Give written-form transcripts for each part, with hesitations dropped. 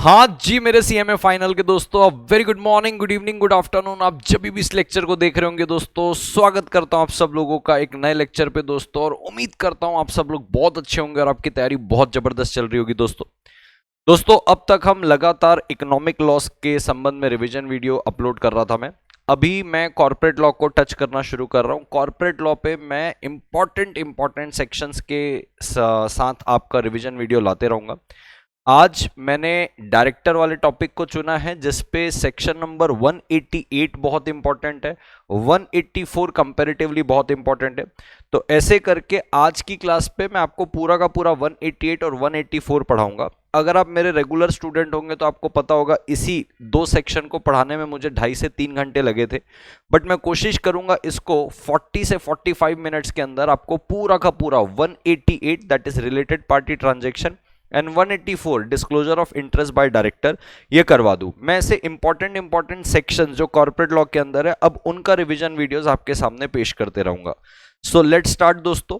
हाँ जी मेरे CMA final के दोस्तों, very good morning, good evening, good afternoon. आप जब भी इस लेक्चर को देख रहे होंगे दोस्तों, स्वागत करता हूं आप सब लोगों का एक नए लेक्चर पे दोस्तों। और उम्मीद करता हूं आप सब लोग बहुत अच्छे होंगे और आपकी तैयारी बहुत जबरदस्त चल रही होगी दोस्तों। अब तक हम लगातार इकोनॉमिक लॉस के संबंध में रिवीजन वीडियो अपलोड कर रहा था। अभी मैं कॉर्पोरेट लॉ को टच करना शुरू कर रहा हूं। कॉर्पोरेट लॉ पे मैं इंपॉर्टेंट सेक्शंस के साथ आपका रिवीजन वीडियो लाते रहूंगा। आज मैंने डायरेक्टर वाले टॉपिक को चुना है, जिसपे सेक्शन नंबर 188 बहुत इंपॉर्टेंट है, 184 कंपैरेटिवली बहुत इंपॉर्टेंट है। तो ऐसे करके आज की क्लास पे मैं आपको पूरा का पूरा 188 और 184 पढ़ाऊंगा। अगर आप मेरे रेगुलर स्टूडेंट होंगे तो आपको पता होगा इसी दो सेक्शन को पढ़ाने में मुझे 2.5 से 3 घंटे लगे थे, बट मैं कोशिश करूंगा इसको 40 से 45 मिनट्स के अंदर आपको पूरा का पूरा 188 that is related party transaction and 184 disclosure of interest by director ये करवा दूं। मैं ऐसे इंपॉर्टेंट सेक्शन जो कॉर्पोरेट लॉ के अंदर है, अब उनका रिवीजन वीडियोस आपके सामने पेश करते रहूंगा। सो लेट्स स्टार्ट दोस्तों।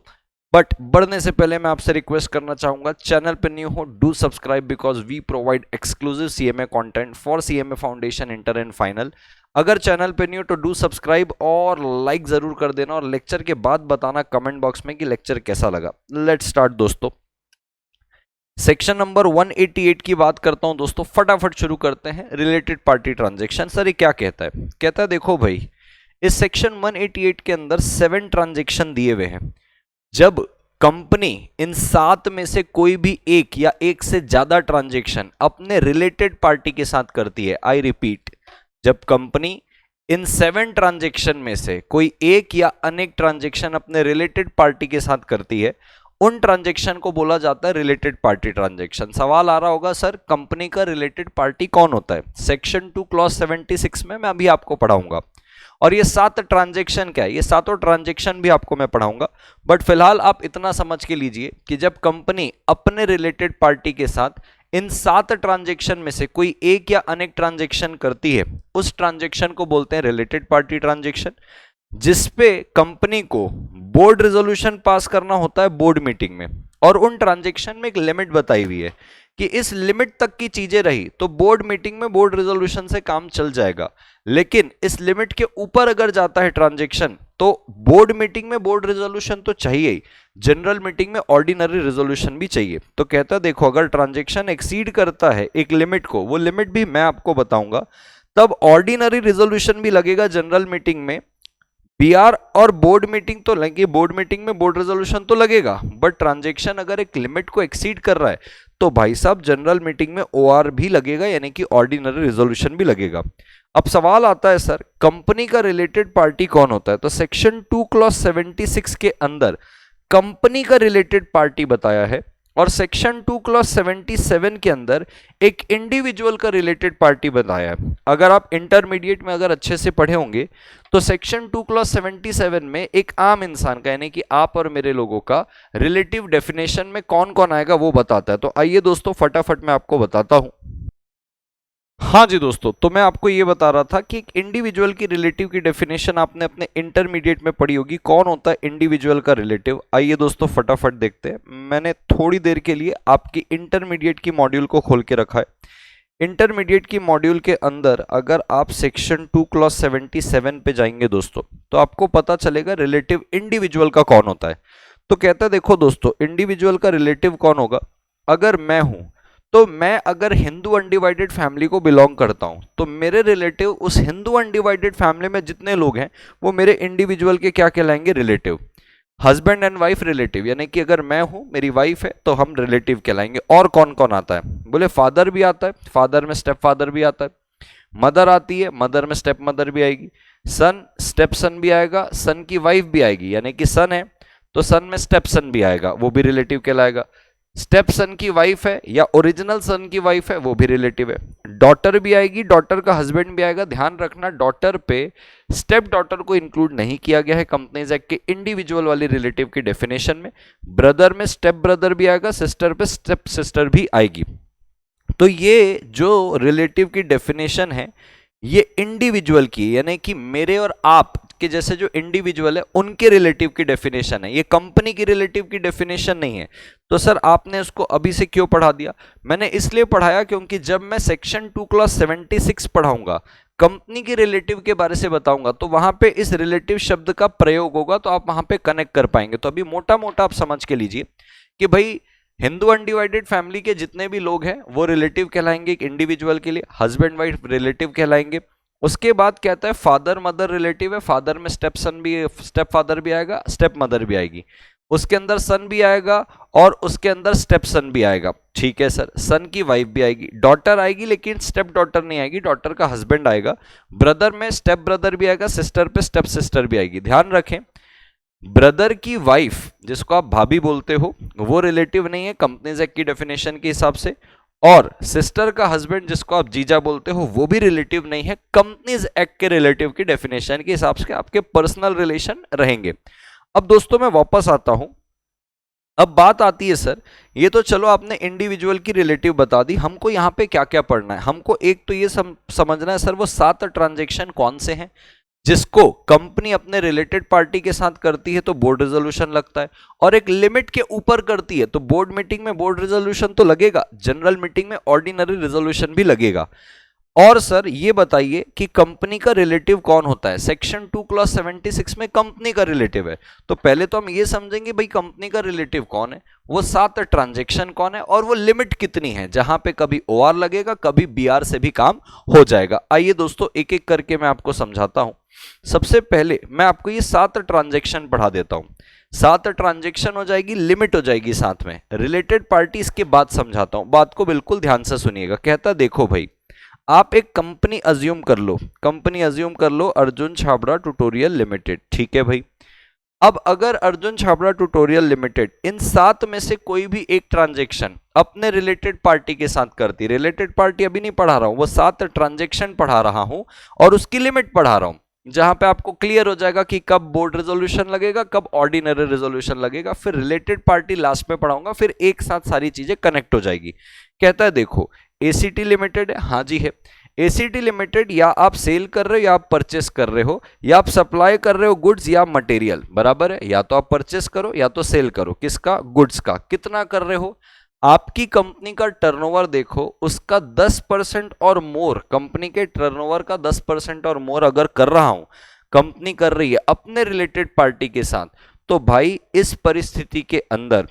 बट बढ़ने से पहले मैं आपसे रिक्वेस्ट करना चाहूंगा, चैनल पर न्यू हो do subscribe because we provide exclusive CMA content for CMA foundation inter and final. अगर चैनल पे न्यू तो डू सब्सक्राइब और लाइक जरूर कर देना, और लेक्चर के बाद बताना कमेंट बॉक्स में कि लेक्चर कैसा लगा। लेट्स स्टार्ट दोस्तों। सेक्शन नंबर 188 की बात करता हूं दोस्तों, फटाफट शुरू करते हैं। Related party transaction. सर ये क्या कहता है? कहता है देखो भाई, इस सेक्शन 188 के अंदर 7 ट्रांजैक्शन दिए हुए हैं। जब कंपनी इन 7 में से कोई भी एक या एक से ज्यादा ट्रांजैक्शन अपने रिलेटेड पार्टी के साथ करती है, आई रिपीट, जब कंपनी इन 7 ट्रांजैक्शन में से कोई एक या अनेक ट्रांजैक्शन अपने रिलेटेड पार्टी के साथ करती है, उन ट्रांजैक्शन को बोला जाता है रिलेटेड पार्टी ट्रांजैक्शन। सवाल आ रहा होगा सर कंपनी का रिलेटेड पार्टी कौन होता है? सेक्शन 2 क्लॉज 76 में मैं अभी आपको पढ़ाऊंगा। और ये 7 ट्रांजैक्शन क्या है, ये सातों ट्रांजैक्शन भी आपको मैं पढ़ाऊंगा। बट फिलहाल आप इतना समझ के लीजिए कि जब कंपनी अपने रिलेटेड पार्टी के साथ इन 7 ट्रांजैक्शन में से कोई एक या अनेक ट्रांजैक्शन करती है, उस ट्रांजैक्शन को बोलते हैं रिलेटेड पार्टी ट्रांजैक्शन, जिसपे कंपनी को बोर्ड रेजोल्यूशन पास करना होता है बोर्ड मीटिंग में। और उन ट्रांजैक्शन में एक लिमिट बताई हुई है कि इस लिमिट तक की चीजें रही तो बोर्ड मीटिंग में बोर्ड रेजोल्यूशन से काम चल जाएगा, लेकिन इस लिमिट के ऊपर अगर जाता है ट्रांजैक्शन तो बोर्ड मीटिंग में बोर्ड रेजोल्यूशन तो चाहिए ही, जनरल मीटिंग में ऑर्डिनरी रेजोल्यूशन भी चाहिए। तो कहता देखो, अगर ट्रांजैक्शन एक्सीड करता है एक लिमिट को, वो लिमिट भी मैं आपको बताऊंगा, तब ऑर्डिनरी रेजोल्यूशन भी लगेगा जनरल मीटिंग में, बीआर और बोर्ड मीटिंग तो लगे, बोर्ड मीटिंग में बोर्ड रेजोल्यूशन तो लगेगा, बट ट्रांजैक्शन अगर एक लिमिट को एक्सीड कर रहा है तो भाई साहब जनरल मीटिंग में ओआर भी लगेगा, यानी कि ऑर्डिनरी रेजोल्यूशन भी लगेगा। अब सवाल आता है सर कंपनी का रिलेटेड पार्टी कौन होता है? तो सेक्शन 2 क्लॉज 76 के अंदर कंपनी का रिलेटेड पार्टी बताया है, और सेक्शन 2 क्लॉज 77 के अंदर एक इंडिविजुअल का रिलेटेड पार्टी बताया है। अगर आप इंटरमीडिएट में अगर अच्छे से पढ़े होंगे तो सेक्शन 2 क्लॉज 77 में एक आम इंसान का, यानी कि आप और मेरे लोगों का रिलेटिव डेफिनेशन में कौन कौन आएगा वो बताता है। तो आइए दोस्तों फटाफट मैं आपको बताता हूं। हाँ जी दोस्तों, तो मैं आपको ये बता रहा था कि एक इंडिविजुअल की रिलेटिव की डेफिनेशन आपने अपने इंटरमीडिएट में पढ़ी होगी। कौन होता है इंडिविजुअल का रिलेटिव? आइए दोस्तों फटाफट देखते हैं। मैंने थोड़ी देर के लिए आपकी इंटरमीडिएट की मॉड्यूल को खोल के रखा है। इंटरमीडिएट की मॉड्यूल के अंदर अगर आप सेक्शन 2 क्लॉज 77 पे जाएंगे दोस्तों, तो आपको पता चलेगा रिलेटिव इंडिविजुअल का कौन होता है। तो कहता है देखो दोस्तों, इंडिविजुअल का रिलेटिव कौन होगा? अगर मैं हूं तो मैं अगर हिंदू अनडिवाइडेड फैमिली को बिलोंग करता हूं, तो मेरे रिलेटिव उस हिंदू अनडिवाइडेड फैमिली में जितने लोग हैं वो मेरे इंडिविजुअल के क्या कहलाएंगे? Relative. Husband and wife relative, यानी कि अगर मैं हूं मेरी वाइफ है तो हम रिलेटिव कहलाएंगे। और कौन कौन आता है? बोले फादर भी आता है, फादर में स्टेप फादर भी आता है, मदर आती है, मदर में स्टेप मदर भी आएगी, सन स्टेप सन भी आएगा, सन की वाइफ भी आएगी, यानी कि सन है तो सन में स्टेप सन भी आएगा, वो भी रिलेटिव कहलाएगा। स्टेप सन की वाइफ है या ओरिजिनल सन की वाइफ है, वो भी रिलेटिव है। डॉटर भी आएगी, डॉटर का हस्बैंड भी आएगा। ध्यान रखना डॉटर पे स्टेप डॉटर को इंक्लूड नहीं किया गया है कंपनीज एक्ट के इंडिविजुअल वाली रिलेटिव की डेफिनेशन में। ब्रदर में स्टेप ब्रदर भी आएगा, सिस्टर पे स्टेप सिस्टर भी आएगी। तो ये जो रिलेटिव की डेफिनेशन है ये इंडिविजुअल की, यानी कि मेरे और आप आपके जैसे जो इंडिविजुअल है उनके रिलेटिव की डेफिनेशन है, ये कंपनी की रिलेटिव की डेफिनेशन नहीं है। तो सर आपने उसको अभी से क्यों पढ़ा दिया? मैंने इसलिए पढ़ाया क्योंकि जब मैं सेक्शन 2 क्लॉज 76 पढ़ाऊंगा, कंपनी के रिलेटिव के बारे से बताऊंगा, तो वहां पे इस रिलेटिव शब्द का प्रयोग होगा, तो आप वहां पे कनेक्ट कर पाएंगे। तो अभी मोटा मोटा आप समझ के लीजिए कि भाई हिंदू अनडिवाइडेड फैमिली के जितने भी लोग हैं वो रिलेटिव कहलाएंगे एक इंडिविजुअल के लिए, हस्बैंड वाइफ रिलेटिव कहलाएंगे। उसके बाद कहता है फादर मदर रिलेटिव है, फादर में स्टेप सन भी, स्टेप फादर भी आएगा, स्टेप मदर भी आएगी, उसके अंदर सन भी आएगा और उसके अंदर स्टेप सन भी आएगा। ठीक है सर, सन की वाइफ भी आएगी, डॉटर आएगी लेकिन स्टेप डॉटर नहीं आएगी, डॉटर का हस्बैंड आएगा, ब्रदर में स्टेप ब्रदर भी आएगा, सिस्टर पे स्टेप सिस्टर भी आएगी। ध्यान रखें, ब्रदर की वाइफ जिसको आप भाभी बोलते हो वो रिलेटिव नहीं है कंपनीज एक्ट की डेफिनेशन के हिसाब से, और सिस्टर का हस्बैंड जिसको आप जीजा बोलते हो वो भी रिलेटिव नहीं है कंपनीज एक्ट के रिलेटिव की डेफिनेशन के हिसाब से, आपके पर्सनल रिलेशन रहेंगे। अब दोस्तों मैं वापस आता हूं, अब बात आती है सर, ये तो चलो आपने इंडिविजुअल की रिलेटिव बता दी, हमको यहाँ पे क्या क्या पढ़ना है? हमको एक तो ये समझना है सर वो 7 ट्रांजैक्शन कौन से हैं जिसको कंपनी अपने रिलेटेड पार्टी के साथ करती है तो बोर्ड रेजोल्यूशन लगता है, और एक लिमिट के ऊपर करती है तो बोर्ड मीटिंग में बोर्ड रेजोल्यूशन तो लगेगा, जनरल मीटिंग में ऑर्डिनरी रेजोल्यूशन भी लगेगा। और सर ये बताइए कि कंपनी का रिलेटिव कौन होता है? सेक्शन 2 क्लॉज 76 में कंपनी का रिलेटिव है, तो पहले तो हम ये समझेंगे भाई कंपनी का रिलेटिव कौन है, वो 7 ट्रांजैक्शन कौन है, और वो लिमिट कितनी है जहां पे कभी ओआर लगेगा कभी बीआर से भी काम हो जाएगा। आइए दोस्तों एक एक करके मैं आपको समझाता हूं। सबसे पहले मैं आपको ये 7 ट्रांजैक्शन पढ़ा देता हूं, 7 ट्रांजैक्शन हो जाएगी, लिमिट हो जाएगी साथ में, रिलेटेड पार्टी इसके बाद समझाता हूं, बात को बिल्कुल ध्यान से सुनिएगा। कहता देखो भाई, आप एक कंपनी अज्यूम कर लो, कंपनी अज्यूम कर लो अर्जुन छाबड़ा ट्यूटोरियल लिमिटेड। ठीक है भाई, अब अगर अर्जुन छाबड़ा ट्यूटोरियल लिमिटेड इन 7 में से कोई भी एक ट्रांजैक्शन अपने रिलेटेड पार्टी के साथ करती, रिलेटेड पार्टी अभी नहीं पढ़ा रहा हूं, वो 7 ट्रांजैक्शन पढ़ा रहा हूं और उसकी लिमिट पढ़ा रहा हूं, जहां पे आपको क्लियर हो जाएगा कि कब बोर्ड रेजोल्यूशन लगेगा कब ऑर्डिनरी रेजोल्यूशन लगेगा, फिर रिलेटेड पार्टी लास्ट में पढ़ाऊंगा, फिर एक साथ सारी चीजें कनेक्ट हो जाएगी। कहता है देखो एसीटी लिमिटेड है, हाँ जी है, एसीटी लिमिटेड या आप सेल कर रहे हो या आप परचेस कर रहे हो, या आप सप्लाई कर रहे हो गुड्स या मटेरियल, बराबर है, या तो आप परचेस करो या तो सेल करो, किसका? गुड्स का। कितना कर रहे हो? आपकी कंपनी का टर्नओवर देखो, उसका 10% और मोर, कंपनी के टर्नओवर का 10% और मोर अगर कर रहा हूं, कंपनी कर रही है अपने रिलेटेड पार्टी के साथ, तो भाई इस परिस्थिति के अंदर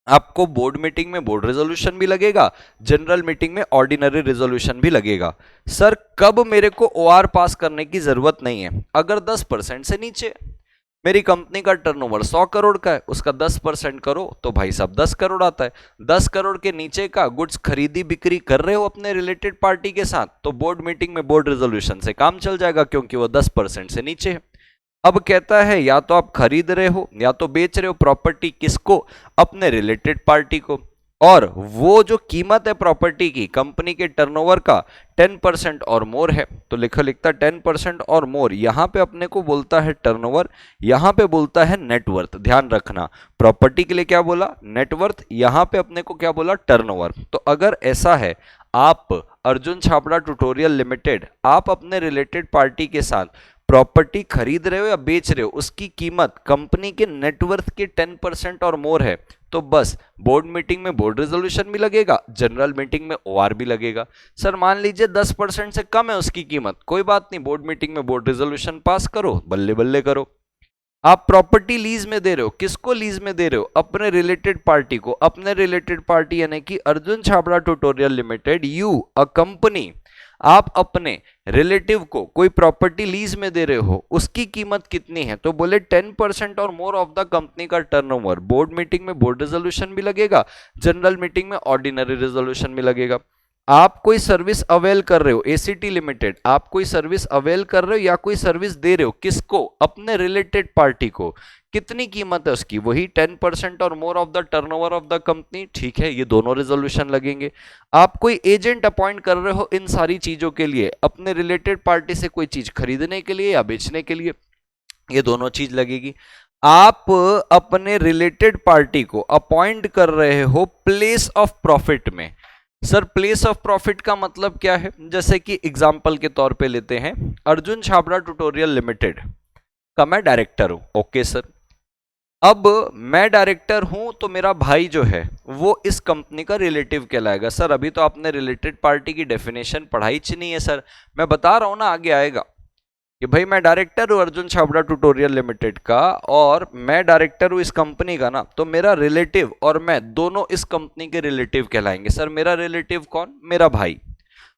आपको बोर्ड मीटिंग में बोर्ड रेजोल्यूशन भी लगेगा, जनरल मीटिंग में ऑर्डिनरी रेजोल्यूशन भी लगेगा। सर कब मेरे को ओआर पास करने की जरूरत नहीं है? अगर 10% से नीचे, मेरी कंपनी का टर्नओवर 100 करोड़ का है, उसका 10% करो तो भाई साहब 10 करोड़ आता है, 10 करोड़ के नीचे का गुड्स खरीदी बिक्री कर रहे हो अपने रिलेटेड पार्टी के साथ, तो बोर्ड मीटिंग में बोर्ड रेजोल्यूशन से काम चल जाएगा क्योंकि वो 10% से नीचे है। अब कहता है या तो आप खरीद रहे हो या तो बेच रहे हो प्रॉपर्टी, किसको? अपने रिलेटेड पार्टी को, और वो जो कीमत है प्रॉपर्टी की कंपनी के टर्नओवर का 10% और मोर है, तो लिखता 10% और मोर, यहां पे अपने को बोलता है टर्नओवर, यहां पे बोलता है नेटवर्थ। ध्यान रखना, प्रॉपर्टी के लिए क्या बोला? नेटवर्थ, यहां पे अपने को क्या बोला? टर्नओवर। तो अगर ऐसा है, आप अर्जुन छाबड़ा ट्यूटोरियल लिमिटेड आप अपने रिलेटेड पार्टी के साथ प्रॉपर्टी खरीद रहे हो या बेच रहे हो, उसकी कीमत कंपनी के नेटवर्थ के 10% और मोर है, तो बस बोर्ड मीटिंग में बोर्ड रेजोल्यूशन भी लगेगा, जनरल मीटिंग में ओआर भी लगेगा। सर मान लीजिए 10% से कम है उसकी कीमत, कोई बात नहीं, बोर्ड मीटिंग में बोर्ड रेजोल्यूशन पास करो, बल्ले बल्ले करो। आप प्रॉपर्टी लीज में दे रहे हो, किसको लीज में दे रहे हो? अपने रिलेटेड पार्टी को, अपने रिलेटेड पार्टी यानी कि Arjun Chhabra tutorial limited, you a company, आप अपने रिलेटिव को कोई प्रॉपर्टी लीज में दे रहे हो, उसकी कीमत कितनी है? तो बोले 10% और मोर ऑफ द कंपनी का टर्नओवर, बोर्ड मीटिंग में बोर्ड रेजोल्यूशन भी लगेगा, जनरल मीटिंग में ऑर्डिनरी रेजोल्यूशन भी लगेगा। आप कोई सर्विस अवेल कर रहे हो, एसीटी लिमिटेड आप कोई सर्विस अवेल कर रहे हो या कोई सर्विस दे रहे हो, किसको? अपने रिलेटेड पार्टी को, कितनी कीमत है उसकी? वही 10% और more of the turnover of the company. ठीक है, ये दोनों रेजोल्यूशन लगेंगे। आप कोई एजेंट अपॉइंट कर रहे हो इन सारी चीजों के लिए, अपने रिलेटेड पार्टी से कोई चीज खरीदने के लिए या बेचने के लिए, ये दोनों चीज लगेगी। आप अपने रिलेटेड पार्टी को अपॉइंट कर रहे हो प्लेस ऑफ प्रॉफिट में। सर प्लेस ऑफ प्रॉफिट का मतलब क्या है? जैसे कि एग्जांपल के तौर पे लेते हैं अर्जुन छाबड़ा ट्यूटोरियल लिमिटेड, का मैं डायरेक्टर हूं। ओके सर, अब मैं डायरेक्टर हूं तो मेरा भाई जो है वो इस कंपनी का रिलेटिव कहलाएगा। सर अभी तो आपने रिलेटेड पार्टी की डेफिनेशन पढ़ाई च नहीं है सर, मैं बता रहा हूं ना, आगे आएगा कि भाई मैं डायरेक्टर हूं अर्जुन छाबड़ा ट्यूटोरियल लिमिटेड का, और मैं डायरेक्टर हूं इस कंपनी का ना, तो मेरा रिलेटिव और मैं दोनों इस कंपनी के रिलेटिव कहलाएंगे। सर मेरा रिलेटिव कौन? मेरा भाई।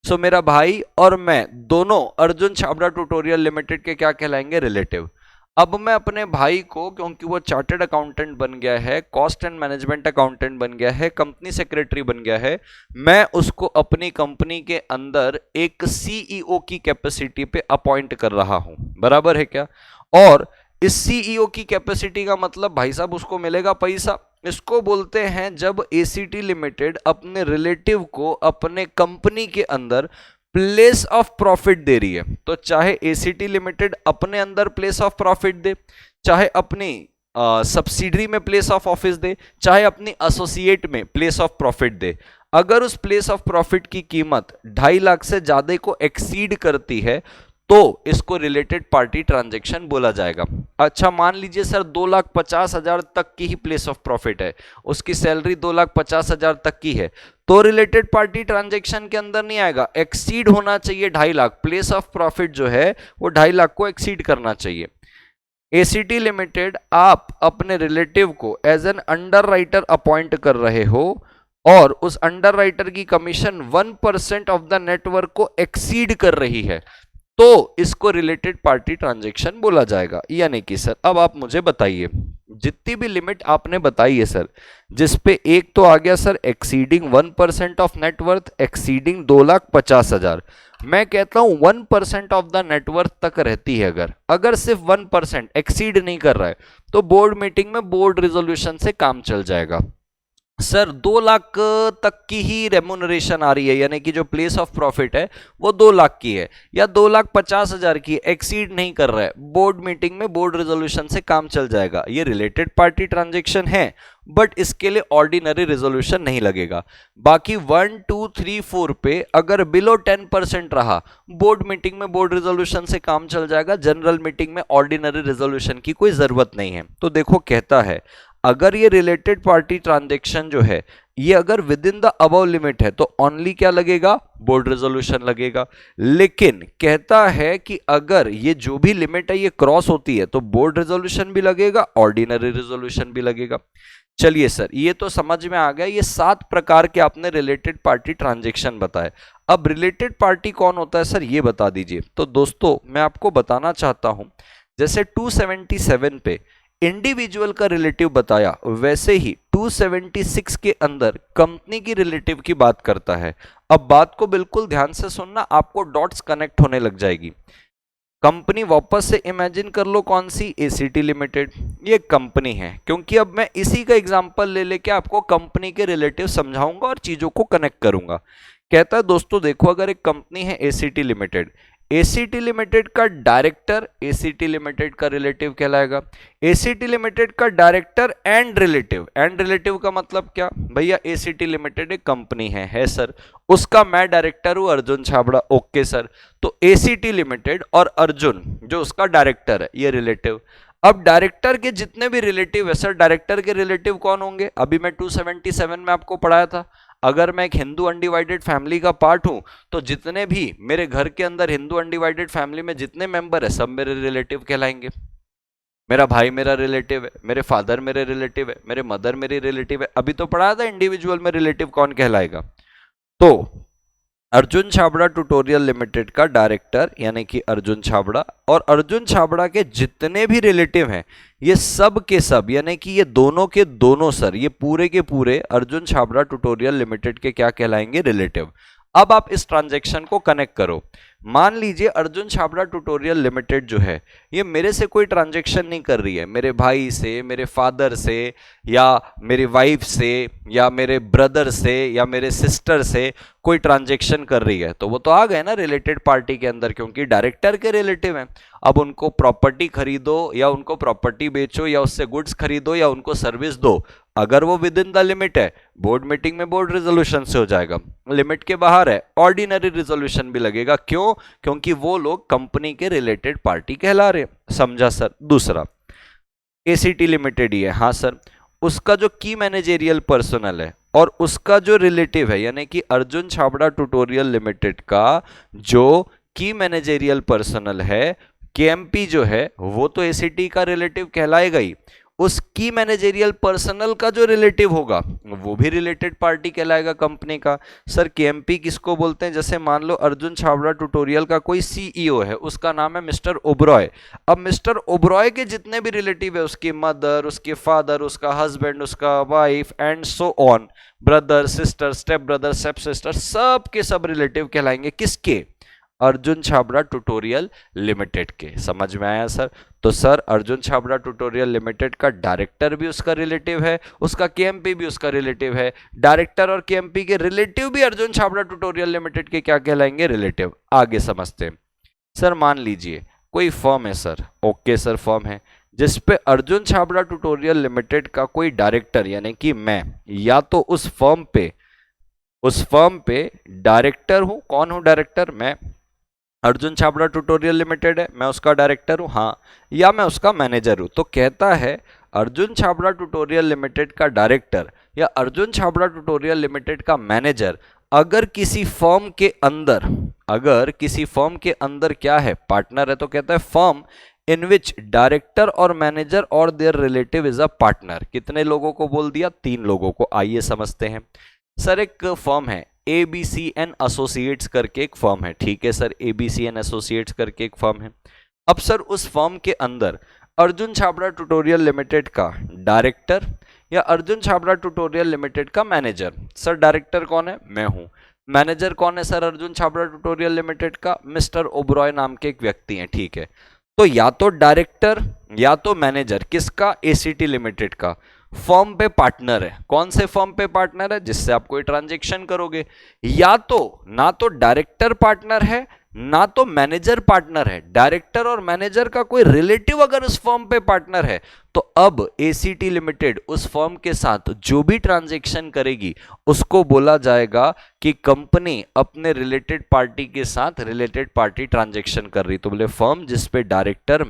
सो मेरा भाई और मैं दोनों अर्जुन छाबड़ा ट्यूटोरियल लिमिटेड के क्या कहलाएंगे? रिलेटिव। अब मैं अपने भाई को, क्योंकि वो चार्टर्ड अकाउंटेंट बन गया है, कॉस्ट एंड मैनेजमेंट अकाउंटेंट बन गया है, कंपनी सेक्रेटरी बन गया है, मैं उसको अपनी कंपनी के अंदर एक सीईओ की कैपेसिटी पे अपॉइंट कर रहा हूं। बराबर है क्या? और इस सीईओ की कैपेसिटी का मतलब भाई साहब उसको मिलेगा पैसा। इसको बोलते हैं जब एसीटी लिमिटेड अपने रिलेटिव को अपने कंपनी के अंदर प्लेस ऑफ प्रॉफिट दे रही है। तो चाहे एसीटी लिमिटेड अपने अंदर प्लेस ऑफ प्रॉफिट दे, चाहे अपनी सब्सिडरी में प्लेस ऑफ ऑफिस दे, चाहे अपनी एसोसिएट में प्लेस ऑफ प्रॉफिट दे, अगर उस प्लेस ऑफ प्रॉफिट की कीमत 2.5 लाख से ज्यादा को एक्सीड करती है तो इसको रिलेटेड पार्टी ट्रांजैक्शन बोला जाएगा। अच्छा मान लीजिए सर 2,50,000 तक की ही प्लेस ऑफ प्रॉफिट है, उसकी सैलरी 2,50,000 तक की है, तो रिलेटेड पार्टी ट्रांजैक्शन के अंदर नहीं आएगा। एक्सीड होना चाहिए 2.5 लाख, प्लेस ऑफ प्रॉफिट जो है वो 2.5 लाख को एक्सीड करना चाहिए। एसीटी लिमिटेड आप अपने रिलेटिव को as an underwriter appoint कर रहे हो और उस अंडर राइटर की कमीशन 1% ऑफ द नेटवर्क को एक्सीड कर रही है, तो इसको रिलेटेड पार्टी ट्रांजैक्शन बोला जाएगा। यानी कि सर अब आप मुझे बताइए, जितनी भी लिमिट आपने बताई है सर, जिसपे एक तो आ गया sir exceeding 1% of net worth, exceeding 2,50,000, मैं कहता हूं 1% ऑफ द नेटवर्थ तक रहती है, अगर सिर्फ 1% एक्सीड नहीं कर रहा है तो बोर्ड मीटिंग में बोर्ड रिजोल्यूशन से काम चल जाएगा। सर 2 लाख तक की ही रेम्यूनरेशन आ रही है, यानी कि जो प्लेस ऑफ प्रॉफिट है वो 2 लाख की है या 2,50,000 की, एक्सीड नहीं कर रहा है, बोर्ड मीटिंग में बोर्ड रेजोल्यूशन से काम चल जाएगा। ये रिलेटेड पार्टी ट्रांजैक्शन है, बट इसके लिए ऑर्डिनरी रेजोल्यूशन नहीं लगेगा। बाकी 1, 2, 3, 4 पे अगर बिलो 10% रहा, बोर्ड मीटिंग में बोर्ड रेजोल्यूशन से काम चल जाएगा, जनरल मीटिंग में ऑर्डिनरी रेजोल्यूशन की कोई जरूरत नहीं है। तो देखो कहता है अगर ये रिलेटेड पार्टी ट्रांजैक्शन जो है ये अगर with in the above limit है तो ओनली क्या लगेगा? बोर्ड रेजोल्यूशन लगेगा। लेकिन कहता है कि अगर ये जो भी लिमिट है ये क्रॉस होती है तो बोर्ड रेजोल्यूशन भी लगेगा, ऑर्डिनरी रेजोल्यूशन भी लगेगा। चलिए सर ये तो समझ में आ गया, ये 7 प्रकार के आपने रिलेटेड पार्टी ट्रांजैक्शन बताए। अब रिलेटेड पार्टी कौन होता है सर ये बता दीजिए। तो दोस्तों मैं आपको बताना चाहता हूं, जैसे 277 पे इंडिविजुअल का रिलेटिव बताया, वैसे ही 276 के अंदर कंपनी की रिलेटिव की बात करता है। अब बात को बिल्कुल ध्यान से सुनना, आपको डॉट्स कनेक्ट होने लग जाएगी। कंपनी वापस से इमेजिन कर लो, कौन सी? ACT limited. ये कंपनी है, क्योंकि अब मैं इसी का एग्जांपल ले लेके आपको कंपनी के रिलेटिव समझाऊंगा और चीजों को कनेक्ट करूंगा। कहता है दोस्तों देखो, अगर एक कंपनी है एसीटी लिमिटेड, एसीटी लिमिटेड का डायरेक्टर एसीटी लिमिटेड का रिलेटिव कहलाएगा। एसीटी लिमिटेड का डायरेक्टर एंड रिलेटिव का मतलब क्या भैया? एसीटी लिमिटेड एक कंपनी है सर, उसका मैं डायरेक्टर हूं अर्जुन छाबड़ा। ओके सर, तो एसीटी लिमिटेड और अर्जुन जो उसका डायरेक्टर है ये रिलेटिव। अब डायरेक्टर के जितने भी रिलेटिव है सर, डायरेक्टर के रिलेटिव कौन होंगे? अभी मैं 277 में आपको पढ़ाया था, अगर मैं एक हिंदू अनडिवाइडेड फैमिली का पार्ट हूं तो जितने भी मेरे घर के अंदर हिंदू अनडिवाइडेड फैमिली में जितने मेंबर है सब मेरे रिलेटिव कहलाएंगे। मेरा भाई मेरा रिलेटिव है, मेरे फादर मेरे रिलेटिव है, मेरे मदर मेरी रिलेटिव है। अभी तो पढ़ाया था इंडिविजुअल में रिलेटिव कौन कहलाएगा। तो अर्जुन छाबड़ा ट्यूटोरियल लिमिटेड का डायरेक्टर यानी कि अर्जुन छाबड़ा, और अर्जुन छाबड़ा के जितने भी रिलेटिव हैं ये सब के सब, यानी कि ये दोनों के दोनों सर, ये पूरे के पूरे अर्जुन छाबड़ा ट्यूटोरियल लिमिटेड के क्या कहलाएंगे? रिलेटिव। अब आप इस ट्रांजैक्शन को कनेक्ट करो। मान लीजिए अर्जुन छाबड़ा ट्यूटोरियल लिमिटेड जो है ये मेरे से कोई ट्रांजैक्शन नहीं कर रही है, मेरे भाई से, मेरे फादर से, या मेरी वाइफ से, या मेरे ब्रदर से, या मेरे सिस्टर से कोई ट्रांजैक्शन कर रही है, तो वो तो आ गए ना रिलेटेड पार्टी के अंदर, क्योंकि डायरेक्टर के रिलेटिव हैं। अब उनको प्रॉपर्टी खरीदो या उनको प्रॉपर्टी बेचो या उससे गुड्स खरीदो या उनको सर्विस दो, अगर वो विद इन द लिमिट है, बोर्ड मीटिंग में बोर्ड रेजोल्यूशन से हो जाएगा। लिमिट के बाहर है, ऑर्डिनरी रेजोल्यूशन भी लगेगा। क्यों? क्योंकि वो लोग कंपनी के रिलेटेड पार्टी कहला रहे। समझा सर? दूसरा, एसीटी लिमिटेड ही है। हाँ सर, उसका जो की मैनेजेरियल पर्सनल है और उसका जो रिलेटिव है, यानी कि अर्जुन छाबड़ा ट्यूटोरियल लिमिटेड का जो की मैनेजेरियल पर्सनल है, केएमपी जो है, वो तो एसीटी का रिलेटिव कहलाएगा ही। उस की मैनेजेरियल पर्सनल का जो रिलेटिव होगा वो भी रिलेटेड पार्टी कहलाएगा कंपनी का। सर केएमपी किसको बोलते हैं? जैसे मान लो अर्जुन छाबड़ा ट्यूटोरियल का कोई सीईओ है, उसका नाम है मिस्टर ओबरॉय। अब मिस्टर ओबरॉय के जितने भी रिलेटिव है, उसकी मदर, उसके फादर, उसका हस्बैंड, उसका wife and so on, brother, sister, step brother, step sister, सब के सब रिलेटिव कहलाएंगे किसके? अर्जुन छाबड़ा ट्यूटोरियल लिमिटेड के। समझ में आया सर? तो sir Arjun Chhabra tutorial limited का डायरेक्टर भी उसका रिलेटिव है, उसका केएमपी भी उसका रिलेटिव है। डायरेक्टर और केएमपी के रिलेटिव भी अर्जुन छाबड़ा ट्यूटोरियल लिमिटेड के क्या कहलाएंगे? रिलेटिव। आगे समझते हैं। सर मान लीजिए कोई फर्म है सर, ओके सर, फर्म है जिसपे अर्जुन छाबड़ा ट्यूटोरियल लिमिटेड का कोई डायरेक्टर यानी कि मैं, या तो उस फर्म पे डायरेक्टर हूं। कौन हूं डायरेक्टर? मैं। अर्जुन छाबड़ा ट्यूटोरियल लिमिटेड है, मैं उसका डायरेक्टर हूं, हाँ, या मैं उसका मैनेजर हूं। तो कहता है अर्जुन छाबड़ा ट्यूटोरियल लिमिटेड का डायरेक्टर या अर्जुन छाबड़ा ट्यूटोरियल लिमिटेड का मैनेजर अगर किसी फर्म के अंदर क्या है? पार्टनर है। तो कहता है फर्म इन विच डायरेक्टर और मैनेजर और there relative is a partner. कितने लोगों को बोल दिया? 3 लोगों को। आइए समझते हैं। सर एक फर्म है ABCN एसोसिएट्स करके एक फर्म है, ठीक है सर, ABCN एसोसिएट्स करके एक फर्म है। अब सर उस फर्म के अंदर अर्जुन छाबड़ा ट्यूटोरियल लिमिटेड का डायरेक्टर या अर्जुन छाबड़ा ट्यूटोरियल लिमिटेड का मैनेजर। सर डायरेक्टर कौन है? मैं हूं। मैनेजर कौन है sir Arjun Chhabra tutorial limited का? मिस्टर ओबरॉय नाम के एक व्यक्ति हैं, ठीक है। तो या तो डायरेक्टर या तो मैनेजर किसका? ACT लिमिटेड का फर्म पे पार्टनर है। कौन से फर्म पे पार्टनर है? जिससे आप कोई ट्रांजैक्शन करोगे। या तो ना तो डायरेक्टर पार्टनर है ना तो मैनेजर पार्टनर है। डायरेक्टर और मैनेजर का कोई रिलेटिव अगर उस फर्म पे पार्टनर है तो अब ACT लिमिटेड उस फर्म के साथ जो भी ट्रांजैक्शन करेगी उसको बोला जाएगा कि कंपनी अपने रिलेटेड पार्टी के साथ रिलेटेड पार्टी ट्रांजैक्शन कर रही। तो बोले फर्म जिसपे डायरेक्टर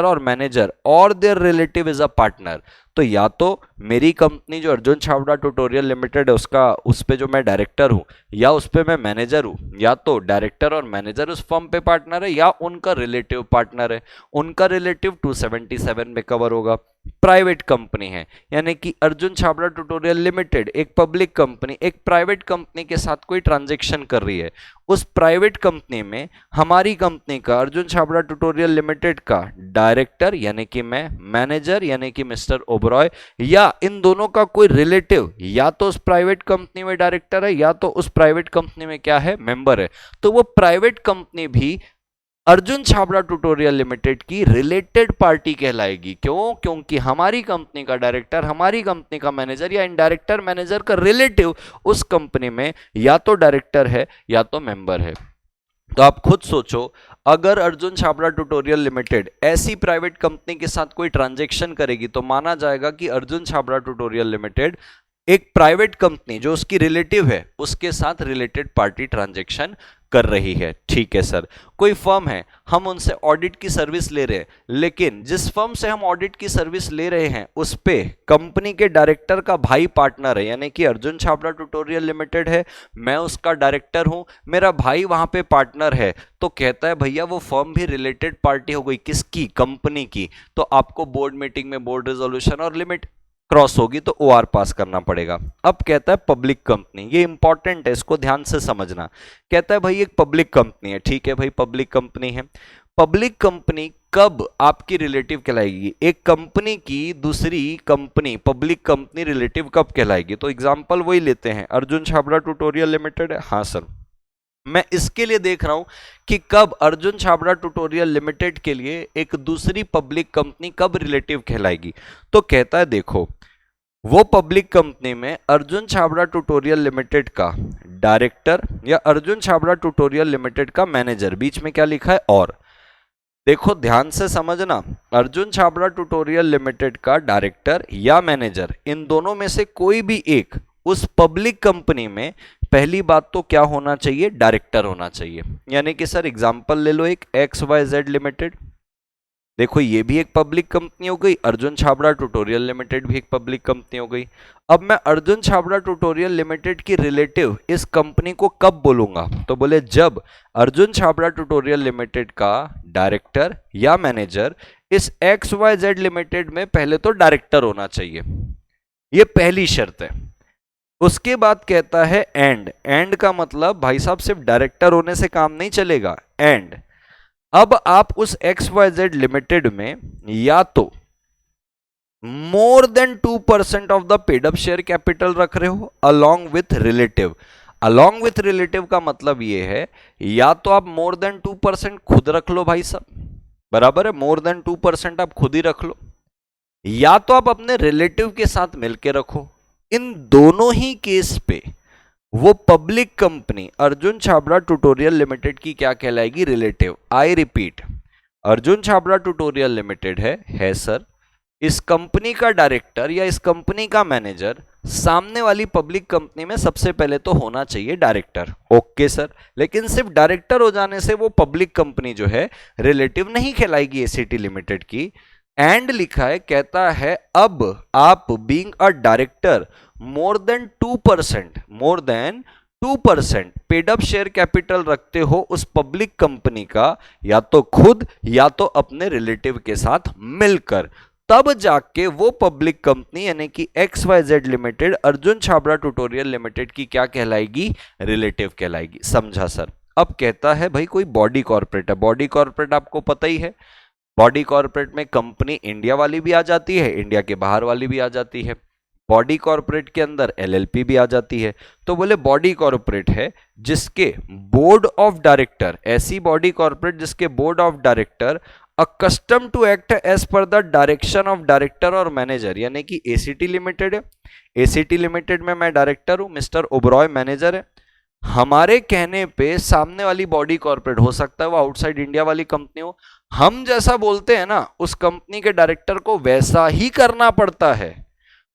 और मैनेजर और there relative is a partner. तो या तो मेरी कंपनी जो अर्जुन छाबड़ा ट्यूटोरियल लिमिटेड है उसका, उस पे जो मैं डायरेक्टर हूं या उस पे मैं मैनेजर हूं, या तो डायरेक्टर और मैनेजर उस फर्म पे पार्टनर है या उनका रिलेटिव पार्टनर है। उनका रिलेटिव 277 में कवर होगा। प्राइवेट कंपनी है यानी कि अर्जुन छाबड़ा ट्यूटोरियल लिमिटेड एक पब्लिक कंपनी एक प्राइवेट कंपनी के साथ कोई ट्रांजैक्शन कर रही है। उस प्राइवेट कंपनी में हमारी कंपनी का अर्जुन छाबड़ा ट्यूटोरियल लिमिटेड का डायरेक्टर यानी कि मैं, मैनेजर यानी कि मिस्टर ओबरॉय, या इन दोनों का कोई रिलेटिव या तो उस प्राइवेट कंपनी में डायरेक्टर है या तो उस प्राइवेट कंपनी में क्या है? मेंबर है। तो वो प्राइवेट कंपनी भी अर्जुन छाबड़ा ट्यूटोरियल लिमिटेड की रिलेटेड पार्टी कहलाएगी। क्यों? क्योंकि हमारी कंपनी का डायरेक्टर, हमारी कंपनी का मैनेजर या इन डायरेक्टर मैनेजर का रिलेटिव उस कंपनी में या तो डायरेक्टर है या तो मेंबर है। तो आप खुद सोचो, अगर अर्जुन छाबड़ा ट्यूटोरियल लिमिटेड ऐसी प्राइवेट कंपनी के साथ कोई ट्रांजैक्शन करेगी तो माना जाएगा कि अर्जुन छाबड़ा ट्यूटोरियल लिमिटेड एक प्राइवेट कंपनी जो उसकी रिलेटिव है उसके साथ रिलेटेड पार्टी ट्रांजैक्शन कर रही है। ठीक है सर, कोई फर्म है, हम उनसे ऑडिट की सर्विस ले रहे हैं, लेकिन जिस फर्म से हम ऑडिट की सर्विस ले रहे हैं उस पे कंपनी के डायरेक्टर का भाई पार्टनर है, यानी कि अर्जुन छाबड़ा ट्यूटोरियल लिमिटेड है, मैं उसका डायरेक्टर हूं, मेरा भाई वहां पे पार्टनर है। तो कहता है भैया वो फर्म भी रिलेटेड पार्टी हो गई, किसकी? कंपनी की। तो आपको बोर्ड मीटिंग में बोर्ड रेजोल्यूशन और लिमिट क्रॉस होगी तो OR पास करना पड़ेगा। अब कहता है पब्लिक कंपनी, ये इंपॉर्टेंट है, इसको ध्यान से समझना। कहता है भाई एक पब्लिक कंपनी है, ठीक है भाई, पब्लिक कंपनी है। पब्लिक कंपनी कब आपकी रिलेटिव कहलाएगी? एक कंपनी की दूसरी कंपनी पब्लिक कंपनी रिलेटिव कब कहलाएगी? तो एग्जांपल वही लेते हैं, अर्जुन छाबड़ा ट्यूटोरियल लिमिटेड है, हाँ सर, मैं इसके लिए देख रहा हूं कि कब अर्जुन छाबड़ा ट्यूटोरियल लिमिटेड के लिए एक दूसरी पब्लिक कंपनी कब रिलेटिव कहलाएगी। तो कहता है देखो, वो पब्लिक कंपनी में अर्जुन छाबड़ा ट्यूटोरियल लिमिटेड का डायरेक्टर या अर्जुन छाबड़ा ट्यूटोरियल लिमिटेड का मैनेजर, बीच में क्या लिखा है? और देखो ध्यान से समझना, अर्जुन छाबड़ा ट्यूटोरियल लिमिटेड का डायरेक्टर या मैनेजर, इन दोनों में से कोई भी एक उस पब्लिक कंपनी में पहली बात तो क्या होना चाहिए, डायरेक्टर होना चाहिए। यानी कि सर एग्जांपल ले लो एक XYZ लिमिटेड, देखो ये भी एक पब्लिक कंपनी हो गई, अर्जुन छाबड़ा ट्यूटोरियल लिमिटेड भी एक पब्लिक कंपनी हो गई। अब मैं अर्जुन छाबड़ा ट्यूटोरियल लिमिटेड की रिलेटिव इस कंपनी को कब बोलूंगा, तो बोले जब अर्जुन छाबड़ा ट्यूटोरियल लिमिटेड का डायरेक्टर या मैनेजर इस XYZ लिमिटेड में पहले तो डायरेक्टर होना चाहिए, ये पहली शर्त है। उसके बाद कहता है एंड का मतलब भाई साहब सिर्फ डायरेक्टर होने से काम नहीं चलेगा, एंड अब आप उस XYZ लिमिटेड में या तो मोर than 2% of the paid up share capital रख रहे हो along with relative. Along with relative का मतलब ये है या तो आप मोर देन 2% खुद रख लो भाई साहब, बराबर है, मोर देन 2% आप खुद ही रख लो, या तो आप अपने रिलेटिव के साथ मिलकर रखो। इन दोनों ही केस पे वो public company Arjun Chhabra tutorial limited की क्या कहलाएगी, relative. I repeat, Arjun Chhabra tutorial limited है सर, इस कंपनी का डायरेक्टर या इस कंपनी का मैनेजर सामने वाली पब्लिक कंपनी में सबसे पहले तो होना चाहिए डायरेक्टर। ओके सर, लेकिन सिर्फ डायरेक्टर हो जाने से वो पब्लिक कंपनी जो है रिलेटिव नहीं कहलाएगी एसीटी लिमिटेड की। एंड लिखा है, कहता है अब आप being a director more than 2% paid up share capital रखते हो उस पब्लिक कंपनी का, या तो खुद या तो अपने रिलेटिव के साथ मिलकर, तब जाके वो पब्लिक कंपनी यानी कि XYZ limited Arjun Chhabra tutorial limited की क्या कहलाएगी, रिलेटिव कहलाएगी। समझा सर। अब कहता है भाई कोई बॉडी कॉर्पोरेट है, बॉडी कॉर्पोरेट आपको पता ही है, बॉडी कॉर्पोरेट में कंपनी इंडिया वाली भी आ जाती है, इंडिया के बाहर वाली भी आ जाती है, बॉडी कॉर्पोरेट के अंदर LLP भी आ जाती है। तो बोले बॉडी कॉर्पोरेट है जिसके बोर्ड ऑफ डायरेक्टर, ऐसी बॉडी कॉर्पोरेट जिसके board of director accustom to act as per the direction of director और मैनेजर, यानी कि एसीटी लिमिटेड है, एसीटी लिमिटेड में मैं डायरेक्टर हूं, मिस्टर ओबरॉय मैनेजर है। हमारे कहने पे सामने वाली बॉडी कॉर्पोरेट, हो सकता है वो आउटसाइड इंडिया वाली कंपनी हो, हम जैसा बोलते हैं ना उस कंपनी के डायरेक्टर को वैसा ही करना पड़ता है,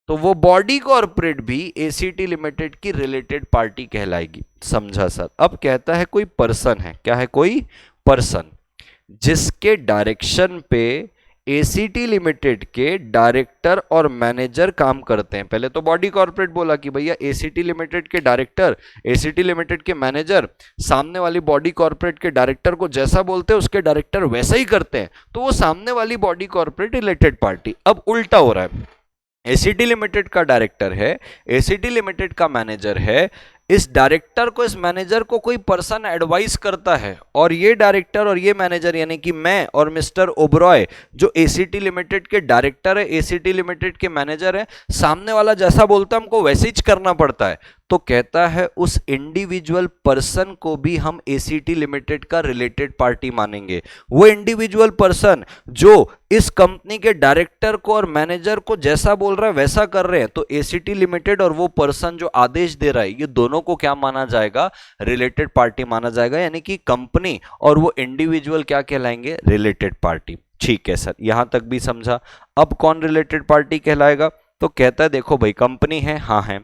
तो वो बॉडी कॉर्पोरेट भी एसीटी लिमिटेड की रिलेटेड पार्टी कहलाएगी। समझा सर। अब कहता है कोई पर्सन है, क्या है, कोई पर्सन जिसके डायरेक्शन पे एसीटी लिमिटेड के डायरेक्टर और मैनेजर काम करते हैं। पहले तो बॉडी कॉर्पोरेट बोला कि भैया एसीटी लिमिटेड के डायरेक्टर, एसीटी लिमिटेड के मैनेजर सामने वाली बॉडी कॉर्पोरेट के डायरेक्टर को जैसा बोलते हैं उसके डायरेक्टर वैसा ही करते हैं, तो वो सामने वाली बॉडी कॉर्पोरेट रिलेटेड पार्टी। अब उल्टा हो रहा है, एसीटी लिमिटेड का डायरेक्टर है, एसीटी लिमिटेड का मैनेजर है, इस डायरेक्टर को, इस मैनेजर को कोई पर्सन एडवाइस करता है, और ये डायरेक्टर और ये मैनेजर यानी कि मैं और मिस्टर ओबरॉय जो एसीटी लिमिटेड के डायरेक्टर है, एसीटी लिमिटेड के मैनेजर है, सामने वाला जैसा बोलता है हमको वैसे ही करना पड़ता है। तो कहता है उस इंडिविजुअल पर्सन को भी हम एसीटी लिमिटेड का रिलेटेड पार्टी मानेंगे। वो इंडिविजुअल पर्सन जो इस कंपनी के डायरेक्टर को और मैनेजर को जैसा बोल रहा है वैसा कर रहे हैं, तो एसीटी लिमिटेड और वो पर्सन जो आदेश दे रहा है, ये दोनों को क्या माना जाएगा, रिलेटेड पार्टी माना जाएगा। यानी कि कंपनी और वो इंडिविजुअल क्या कहलाएंगे, रिलेटेड पार्टी। ठीक है सर, यहां तक भी समझा। अब कौन रिलेटेड पार्टी कहलाएगा, तो कहता है देखो भाई कंपनी है, हाँ है,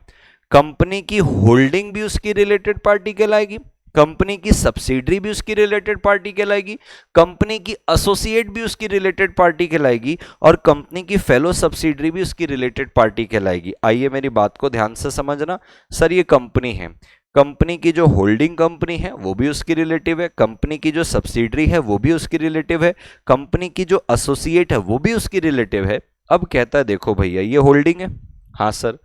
कंपनी की होल्डिंग भी उसकी रिलेटेड पार्टी कहलाएगी, कंपनी की सब्सिडरी भी उसकी रिलेटेड पार्टी कहलाएगी, कंपनी की एसोसिएट भी उसकी रिलेटेड पार्टी कहलाएगी, और कंपनी की फेलो सब्सिडरी भी उसकी रिलेटेड पार्टी कहलाएगी। आइए मेरी बात को ध्यान से समझना। सर ये कंपनी है, कंपनी की जो होल्डिंग कंपनी है वो भी उसकी रिलेटिव है, कंपनी की जो सब्सिडरी है वो भी उसकी रिलेटिव है, कंपनी की जो एसोसिएट है वो भी उसकी रिलेटिव है। अब कहता है देखो भैया ये होल्डिंग है, हाँ सर,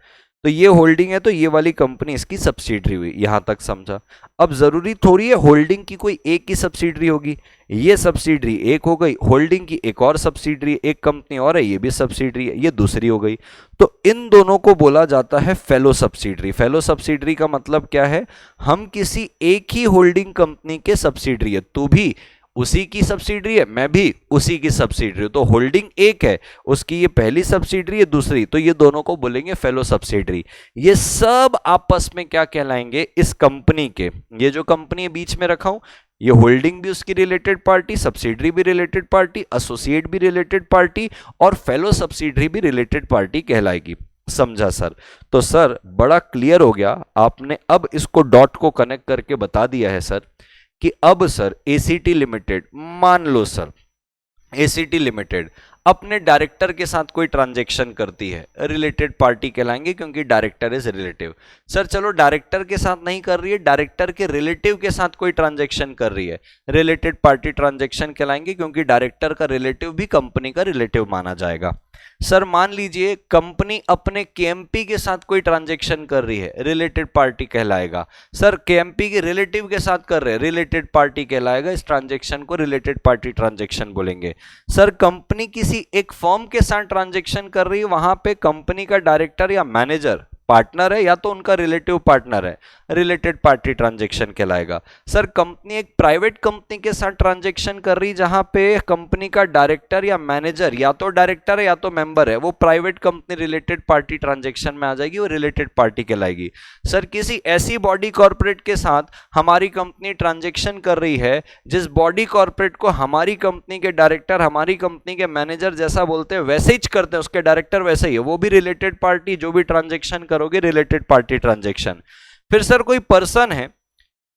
तो ये होल्डिंग है तो ये वाली कंपनी इसकी सब्सिडरी हुई, यहां तक समझा। अब जरूरी थोड़ी है होल्डिंग की कोई एक ही सब्सिडरी होगी, ये सब्सिडरी एक हो गई, होल्डिंग की एक और सब्सिडरी, एक कंपनी और है ये भी सब्सिडरी है, ये दूसरी हो गई, तो इन दोनों को बोला जाता है फेलो सब्सिडरी। फेलो सब्सिडरी का मतलब क्या है, हम किसी एक ही होल्डिंग कंपनी के सब्सिडरी है, तू भी उसी की सब्सिडरी है, मैं भी उसी की सब्सिडरी हूं, तो होल्डिंग एक है, उसकी ये पहली सब्सिडरी है दूसरी, तो ये दोनों को बोलेंगे फेलो सब्सिडरी। ये सब आपस में क्या कहलाएंगे, इस कंपनी के, ये जो कंपनी बीच में रखा हूं, ये होल्डिंग भी उसकी रिलेटेड पार्टी, सब्सिडरी भी रिलेटेड पार्टी, एसोसिएट भी रिलेटेड पार्टी और फेलो सब्सिडरी भी रिलेटेड पार्टी कहलाएगी। समझा सर? तो सर बड़ा क्लियर हो गया, आपने अब इसको डॉट को कनेक्ट करके बता दिया है सर कि अब सर एसीटी लिमिटेड, मान लो सर एसीटी लिमिटेड अपने डायरेक्टर के साथ कोई ट्रांजैक्शन करती है, रिलेटेड पार्टी कहलाएंगे क्योंकि डायरेक्टर इज रिलेटिव। सर चलो डायरेक्टर के साथ नहीं कर रही है, डायरेक्टर के रिलेटिव के साथ कोई ट्रांजैक्शन कर रही है, रिलेटेड पार्टी ट्रांजैक्शन कहलाएंगे क्योंकि डायरेक्टर का रिलेटिव भी कंपनी का रिलेटिव माना जाएगा। सर मान लीजिए कंपनी अपने केएमपी के साथ कोई ट्रांजैक्शन कर रही है, रिलेटेड पार्टी कहलाएगा। सर केएमपी के रिलेटिव के साथ कर रहे हैं, रिलेटेड पार्टी कहलाएगा, इस ट्रांजैक्शन को रिलेटेड पार्टी ट्रांजैक्शन बोलेंगे। सर कंपनी किसी एक फर्म के साथ ट्रांजैक्शन कर रही है, वहां पे कंपनी का डायरेक्टर या मैनेजर पार्टनर है या तो उनका रिलेटिव पार्टनर है, रिलेटेड पार्टी ट्रांजैक्शन कहलाएगा। सर कंपनी एक प्राइवेट कंपनी के साथ ट्रांजैक्शन कर रही जहां पे कंपनी का डायरेक्टर या मैनेजर या तो डायरेक्टर है या तो मेंबर है, वो private company related party transaction में आ जाएगी, वो रिलेटेड पार्टी कहलाएगी। सर किसी ऐसी बॉडी कॉर्पोरेट के साथ हमारी कंपनी ट्रांजैक्शन कर रही है जिस बॉडी कॉर्पोरेट को हमारी कंपनी के डायरेक्टर हमारी कंपनी के मैनेजर जैसा बोलते हैं वैसे ही करते हैं, उसके डायरेक्टर वैसे ही है, वो भी रिलेटेड पार्टी, जो भी ट्रांजैक्शन करोगे रिलेटेड पार्टी ट्रांजैक्शन। फिर सर कोई पर्सन है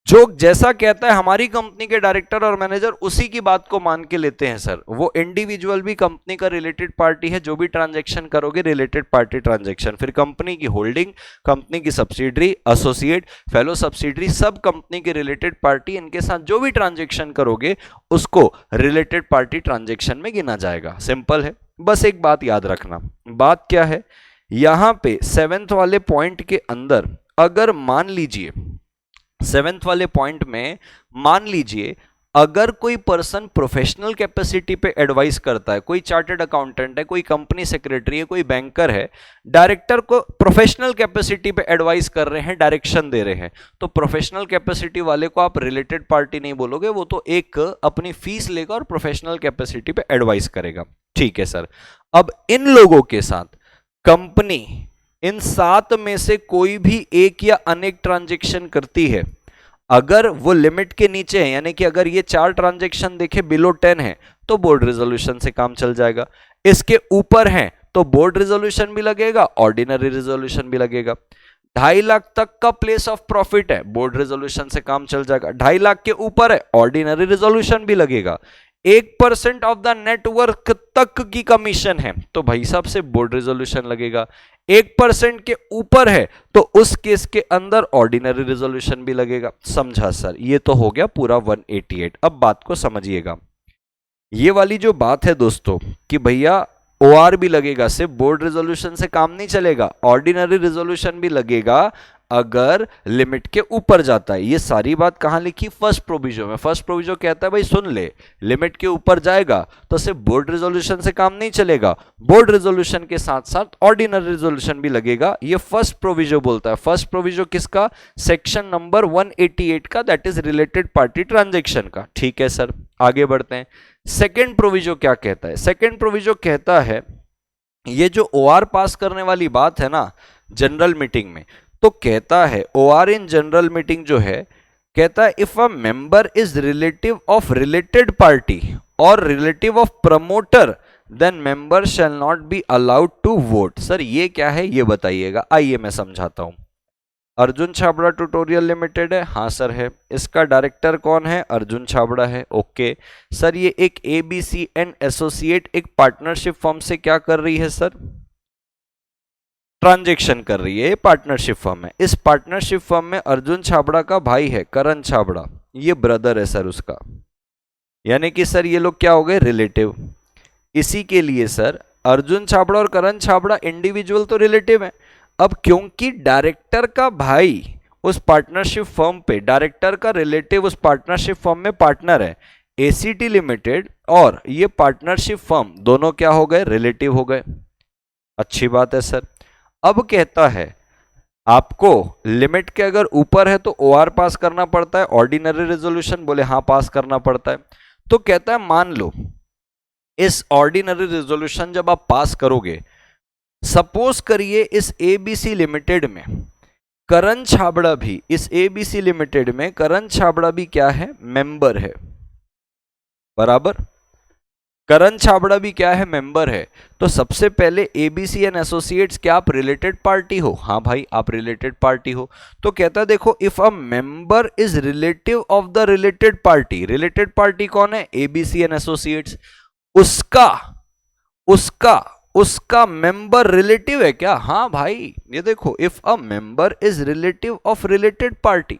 जो जैसा कहता है हमारी कंपनी के डायरेक्टर और मैनेजर उसी की बात को मान के लेते हैं सर, वो इंडिविजुअल भी कंपनी का रिलेटेड पार्टी है, जो भी ट्रांजैक्शन करोगे रिलेटेड पार्टी ट्रांजैक्शन। फिर कंपनी की होल्डिंग, कंपनी की सब्सिडरी, एसोसिएट, फेलो सब्सिडरी, सब कंपनी के रिलेटेड पार्टी, इनके साथ जो भी ट्रांजैक्शन करोगे उसको रिलेटेड पार्टी ट्रांजैक्शन में गिना जाएगा। सिंपल है। बस एक बात याद रखना, बात क्या है, यहां पे 7th वाले पॉइंट के अंदर अगर मान लीजिए 7th वाले पॉइंट में मान लीजिए अगर कोई पर्सन प्रोफेशनल कैपेसिटी पे एडवाइस करता है, कोई चार्टर्ड अकाउंटेंट है, कोई कंपनी सेक्रेटरी है, कोई बैंकर है, डायरेक्टर को प्रोफेशनल कैपेसिटी पे एडवाइस कर रहे हैं, डायरेक्शन दे रहे हैं, तो प्रोफेशनल कैपेसिटी वाले को आप रिलेटेड पार्टी नहीं बोलोगे, वो तो एक अपनी फीस लेगा और प्रोफेशनल कैपेसिटी पे एडवाइस करेगा। ठीक है सर। अब इन लोगों के साथ कंपनी इन 7 में से कोई भी एक या अनेक ट्रांजैक्शन करती है, अगर वो लिमिट के नीचे है, यानी कि अगर ये 4 ट्रांजैक्शन देखे बिलो 10 है तो बोर्ड रेजोल्यूशन से काम चल जाएगा, इसके ऊपर है तो बोर्ड रेजोल्यूशन भी लगेगा, ऑर्डिनरी रेजोल्यूशन भी लगेगा। 2.5 लाख तक का प्लेस ऑफ प्रॉफिट है, बोर्ड रेजोल्यूशन से काम चल जाएगा। 2.5 लाख के ऊपर है, ऑर्डिनरी रेजोल्यूशन भी लगेगा। 1% ऑफ द नेटवर्क तक की कमीशन है तो भाई साहब से बोर्ड रेजोल्यूशन लगेगा। 1% के ऊपर है तो उस केस के अंदर ऑर्डिनरी रेजोल्यूशन भी लगेगा। समझा सर? ये तो हो गया पूरा 188। अब बात को समझिएगा, ये वाली जो बात है दोस्तों कि भैया ओआर भी लगेगा, सिर्फ बोर्ड रेजोल्यूशन से काम नहीं चलेगा, ऑर्डिनरी रेजोल्यूशन भी लगेगा अगर लिमिट के ऊपर जाता है। ये सारी बात कहां लिखी? फर्स्ट प्रोविजो में। फर्स्ट प्रोविजो कहता है भाई सुन ले, लिमिट के ऊपर जाएगा तो सिर्फ बोर्ड रेजोल्यूशन से काम नहीं चलेगा, बोर्ड रेजोल्यूशन के साथ साथ ऑर्डिनरी रेजोल्यूशन भी लगेगा। ये फर्स्ट प्रोविजो बोलता है। फर्स्ट प्रोविजो किसका? सेक्शन नंबर 188 का, that is related party transaction का। ठीक है सर, आगे बढ़ते हैं। सेकेंड प्रोविजो क्या कहता है? सेकेंड प्रोविजो कहता है ये जो ओआर पास करने वाली बात है ना जनरल मीटिंग में, तो कहता है ओआर इन जनरल मीटिंग जो है, कहता है if a member is relative of related party और relative of promoter then member shall not be allowed to vote. Sir ये क्या है ये बताइएगा, आइए मैं समझाता हूं। अर्जुन छाबड़ा ट्यूटोरियल लिमिटेड है, हाँ सर है। इसका डायरेक्टर कौन है? अर्जुन छाबड़ा है। ओके सर, ये एक एबीसी एंड एसोसिएट एक पार्टनरशिप फर्म से क्या कर रही है सर? ट्रांजैक्शन कर रही है। ये पार्टनरशिप फर्म है। इस पार्टनरशिप फर्म में अर्जुन छाबड़ा का भाई है करण छाबड़ा, ये ब्रदर है सर उसका, यानी कि सर ये लोग क्या हो गए? रिलेटिव। इसी के लिए सर अर्जुन छाबड़ा और करण छाबड़ा इंडिविजुअल तो रिलेटिव है। अब क्योंकि डायरेक्टर का भाई उस पार्टनरशिप फर्म पे, डायरेक्टर का रिलेटिव उस पार्टनरशिप फर्म में पार्टनर है, एसीटी लिमिटेड और ये पार्टनरशिप फर्म दोनों क्या हो गए? रिलेटिव हो गए। अच्छी बात है सर। अब कहता है आपको लिमिट के अगर ऊपर है तो ओआर पास करना पड़ता है, ऑर्डिनरी रेजोल्यूशन बोले हाँ पास करना पड़ता है। तो कहता है मान लो इस ऑर्डिनरी रेजोल्यूशन जब आप पास करोगे, सपोज करिए इस एबीसी लिमिटेड में करण छाबड़ा भी, इस एबीसी लिमिटेड में करण छाबड़ा भी क्या है, मेंबर है, बराबर। करण छाबड़ा भी क्या है, मेंबर है। तो सबसे पहले एबीसी एंड एसोसिएट्स, क्या आप रिलेटेड पार्टी हो? हाँ भाई, आप रिलेटेड पार्टी हो। तो कहता देखो, if a member is relative of the related party, related party कौन है, एबीसी एंड एसोसिएट्स, उसका उसका उसका मेंबर रिलेटिव है क्या? हाँ भाई, ये देखो, if a member is relative of related party,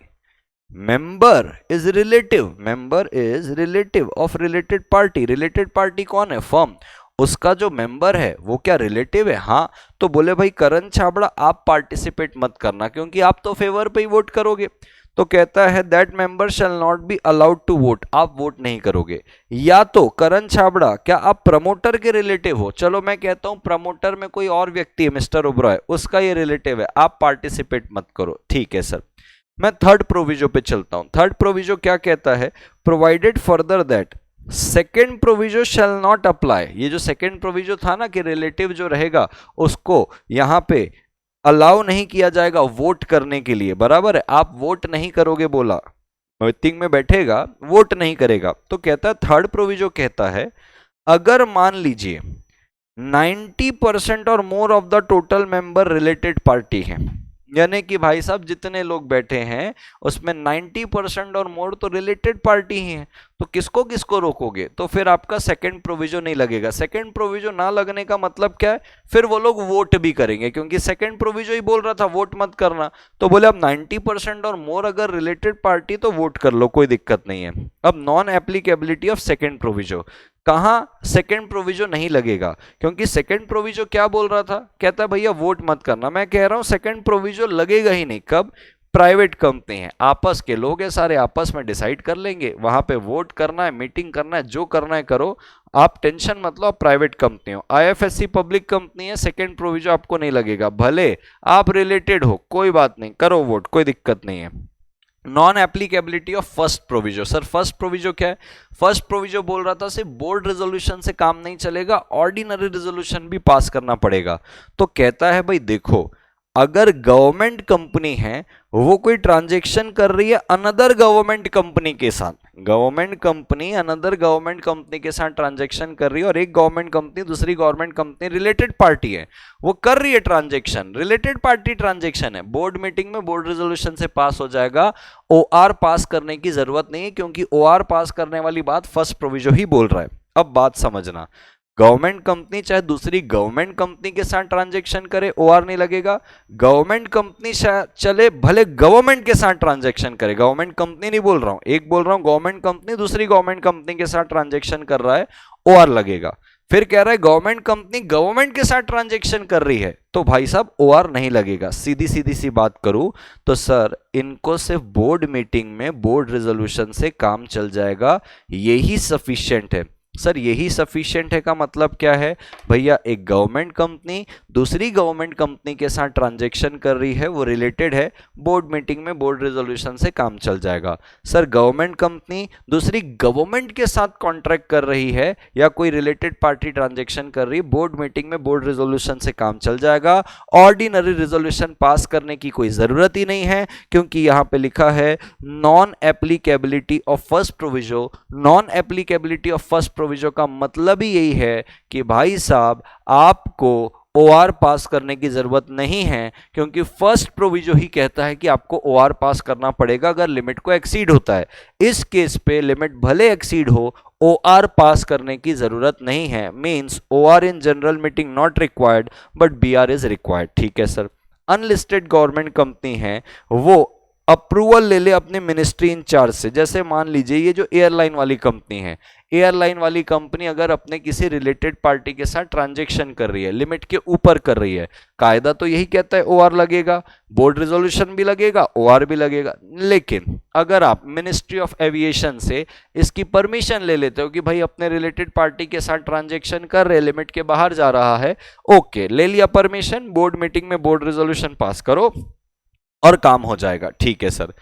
member is relative of related party, related party कौन है, फर्म, उसका जो मेंबर है वो क्या रिलेटिव है? हाँ। तो बोले भाई करण छाबड़ा आप पार्टिसिपेट मत करना, क्योंकि आप तो फेवर पे ही वोट करोगे। तो कहता है that member shall not be allowed to vote, आप वोट नहीं करोगे। या तो करण छाबड़ा, क्या आप प्रमोटर के रिलेटिव हो? चलो मैं कहता हूं प्रमोटर में कोई और व्यक्ति है, मिस्टर ओब्रॉय, उसका ये रिलेटिव है, आप पार्टिसिपेट मत करो। ठीक है सर। मैं थर्ड प्रोविजो पे चलता हूं। थर्ड प्रोविजो क्या कहता है, provided further that second proviso shall not apply. ये जो सेकेंड प्रोविजो था ना कि रिलेटिव जो रहेगा उसको यहां पे अलाउ नहीं किया जाएगा वोट करने के लिए, बराबर है, आप वोट नहीं करोगे बोला, मीटिंग में बैठेगा वोट नहीं करेगा। तो कहता है थर्ड प्रोविजो कहता है, अगर मान लीजिए 90% और more of the total member related party है, यानी कि भाई साहब जितने लोग बैठे हैं उसमें 90% और मोर तो रिलेटेड पार्टी ही है, तो किसको किसको रोकोगे? तो फिर आपका सेकंड प्रोविजो नहीं लगेगा। सेकंड प्रोविजो ना लगने का मतलब क्या है, फिर वो लोग वोट भी करेंगे, क्योंकि सेकंड प्रोविजो ही बोल रहा था वोट मत करना। तो बोले अब 90% और मोर अगर रिलेटेड पार्टी तो वोट कर लो, कोई दिक्कत नहीं है। अब non applicability of second proviso, कहां सेकंड प्रोविजो नहीं लगेगा, क्योंकि सेकंड प्रोविजो क्या बोल रहा था, कहता भैया वोट मत करना। मैं कह रहा हूं सेकंड प्रोविजो लगेगा ही नहीं। कब? प्राइवेट कंपनी है, आपस के लोग हैं, सारे आपस में डिसाइड कर लेंगे, वहां पे वोट करना है, मीटिंग करना है, जो करना है करो, आप टेंशन मत लो, आप प्राइवेट कंपनी हो। आईएफएससी पब्लिक कंपनी है, सेकंड प्रोविजो आपको नहीं लगेगा, भले आप रिलेटेड हो, कोई बात नहीं, करो वोट, कोई दिक्कत नहीं है। Non applicability of first proviso, sir first proviso क्या है? फर्स्ट प्रोविजो बोल रहा था सिर्फ बोर्ड रेजोल्यूशन से काम नहीं चलेगा, ऑर्डिनरी रेजोल्यूशन भी पास करना पड़ेगा। तो कहता है भाई देखो, अगर गवर्नमेंट कंपनी है, वो कोई ट्रांजैक्शन कर रही है अनदर गवर्नमेंट कंपनी के साथ, government company another government company के साथ ट्रांजैक्शन कर रही है, और एक गवर्नमेंट कंपनी दूसरी गवर्नमेंट कंपनी रिलेटेड पार्टी है, वो कर रही है ट्रांजैक्शन, रिलेटेड पार्टी ट्रांजैक्शन है, बोर्ड मीटिंग में बोर्ड रेजोल्यूशन से पास हो जाएगा, ओआर पास करने की जरूरत नहीं है, क्योंकि ओआर पास करने वाली बात फर्स्ट प्रोविजो ही बोल रहा है। अब बात समझना, गवर्नमेंट कंपनी चाहे दूसरी गवर्नमेंट कंपनी के साथ ट्रांजैक्शन करे, ओआर नहीं लगेगा। गवर्नमेंट कंपनी चले भले गवर्नमेंट के साथ ट्रांजैक्शन करे, गवर्नमेंट कंपनी नहीं बोल रहा हूं, एक बोल रहा हूं गवर्नमेंट कंपनी दूसरी गवर्नमेंट कंपनी के साथ ट्रांजैक्शन कर रहा है, ओआर लगेगा। फिर कह रहा है गवर्नमेंट कंपनी गवर्नमेंट के साथ ट्रांजैक्शन कर रही है, तो भाई साहब ओआर नहीं लगेगा। सीधी सीधी सी बात करूं तो सर इनको सिर्फ बोर्ड मीटिंग में बोर्ड रेजोल्यूशन से काम चल जाएगा, यही सफिशिएंट है। सर यही सफिशिएंट है का मतलब क्या है भैया, एक गवर्नमेंट कंपनी दूसरी गवर्नमेंट कंपनी के साथ ट्रांजैक्शन कर रही है, वो रिलेटेड है, बोर्ड मीटिंग में बोर्ड रेजोल्यूशन से काम चल जाएगा। सर गवर्नमेंट कंपनी दूसरी गवर्नमेंट के साथ कॉन्ट्रैक्ट कर रही है या कोई रिलेटेड पार्टी ट्रांजैक्शन कर रही है, बोर्ड मीटिंग में बोर्ड रेजोल्यूशन से काम चल जाएगा, ऑर्डिनरी रेजोल्यूशन पास करने की कोई जरूरत ही नहीं है, क्योंकि यहां पे लिखा है non applicability of first proviso. Non applicability of first proviso का मतलब ही यही है कि भाई साहब आपको ओआर पास करने की जरूरत नहीं है, क्योंकि फर्स्ट प्रोविजो ही कहता है कि आपको ओआर पास करना पड़ेगा अगर लिमिट को एक्सीड होता है। इस केस पे लिमिट भले एक्सीड हो, ओआर पास करने की जरूरत नहीं है, means OR in general meeting not required but BR is required. ठीक है सर। अनलिस्टेड गवर्नमेंट कंपनी है, वो अप्रूवल ले ले अपने मिनिस्ट्री इंचार्ज से। जैसे मान लीजिए ये जो एयरलाइन वाली कंपनी है, एयरलाइन वाली कंपनी अगर अपने किसी रिलेटेड पार्टी के साथ ट्रांजैक्शन कर रही है, लिमिट के ऊपर कर रही है, कायदा तो यही कहता है ओआर लगेगा, बोर्ड रेजोल्यूशन भी लगेगा, ओआर भी लगेगा। लेकिन अगर आप मिनिस्ट्री ऑफ एविएशन से इसकी परमिशन ले लेते हो कि भाई अपने रिलेटेड पार्टी के साथ ट्रांजैक्शन कर रहे, लिमिट के बाहर जा रहा है, ओके ले लिया परमिशन, बोर्ड मीटिंग में बोर्ड रेजोल्यूशन पास करो और काम हो जाएगा। ठीक है सर।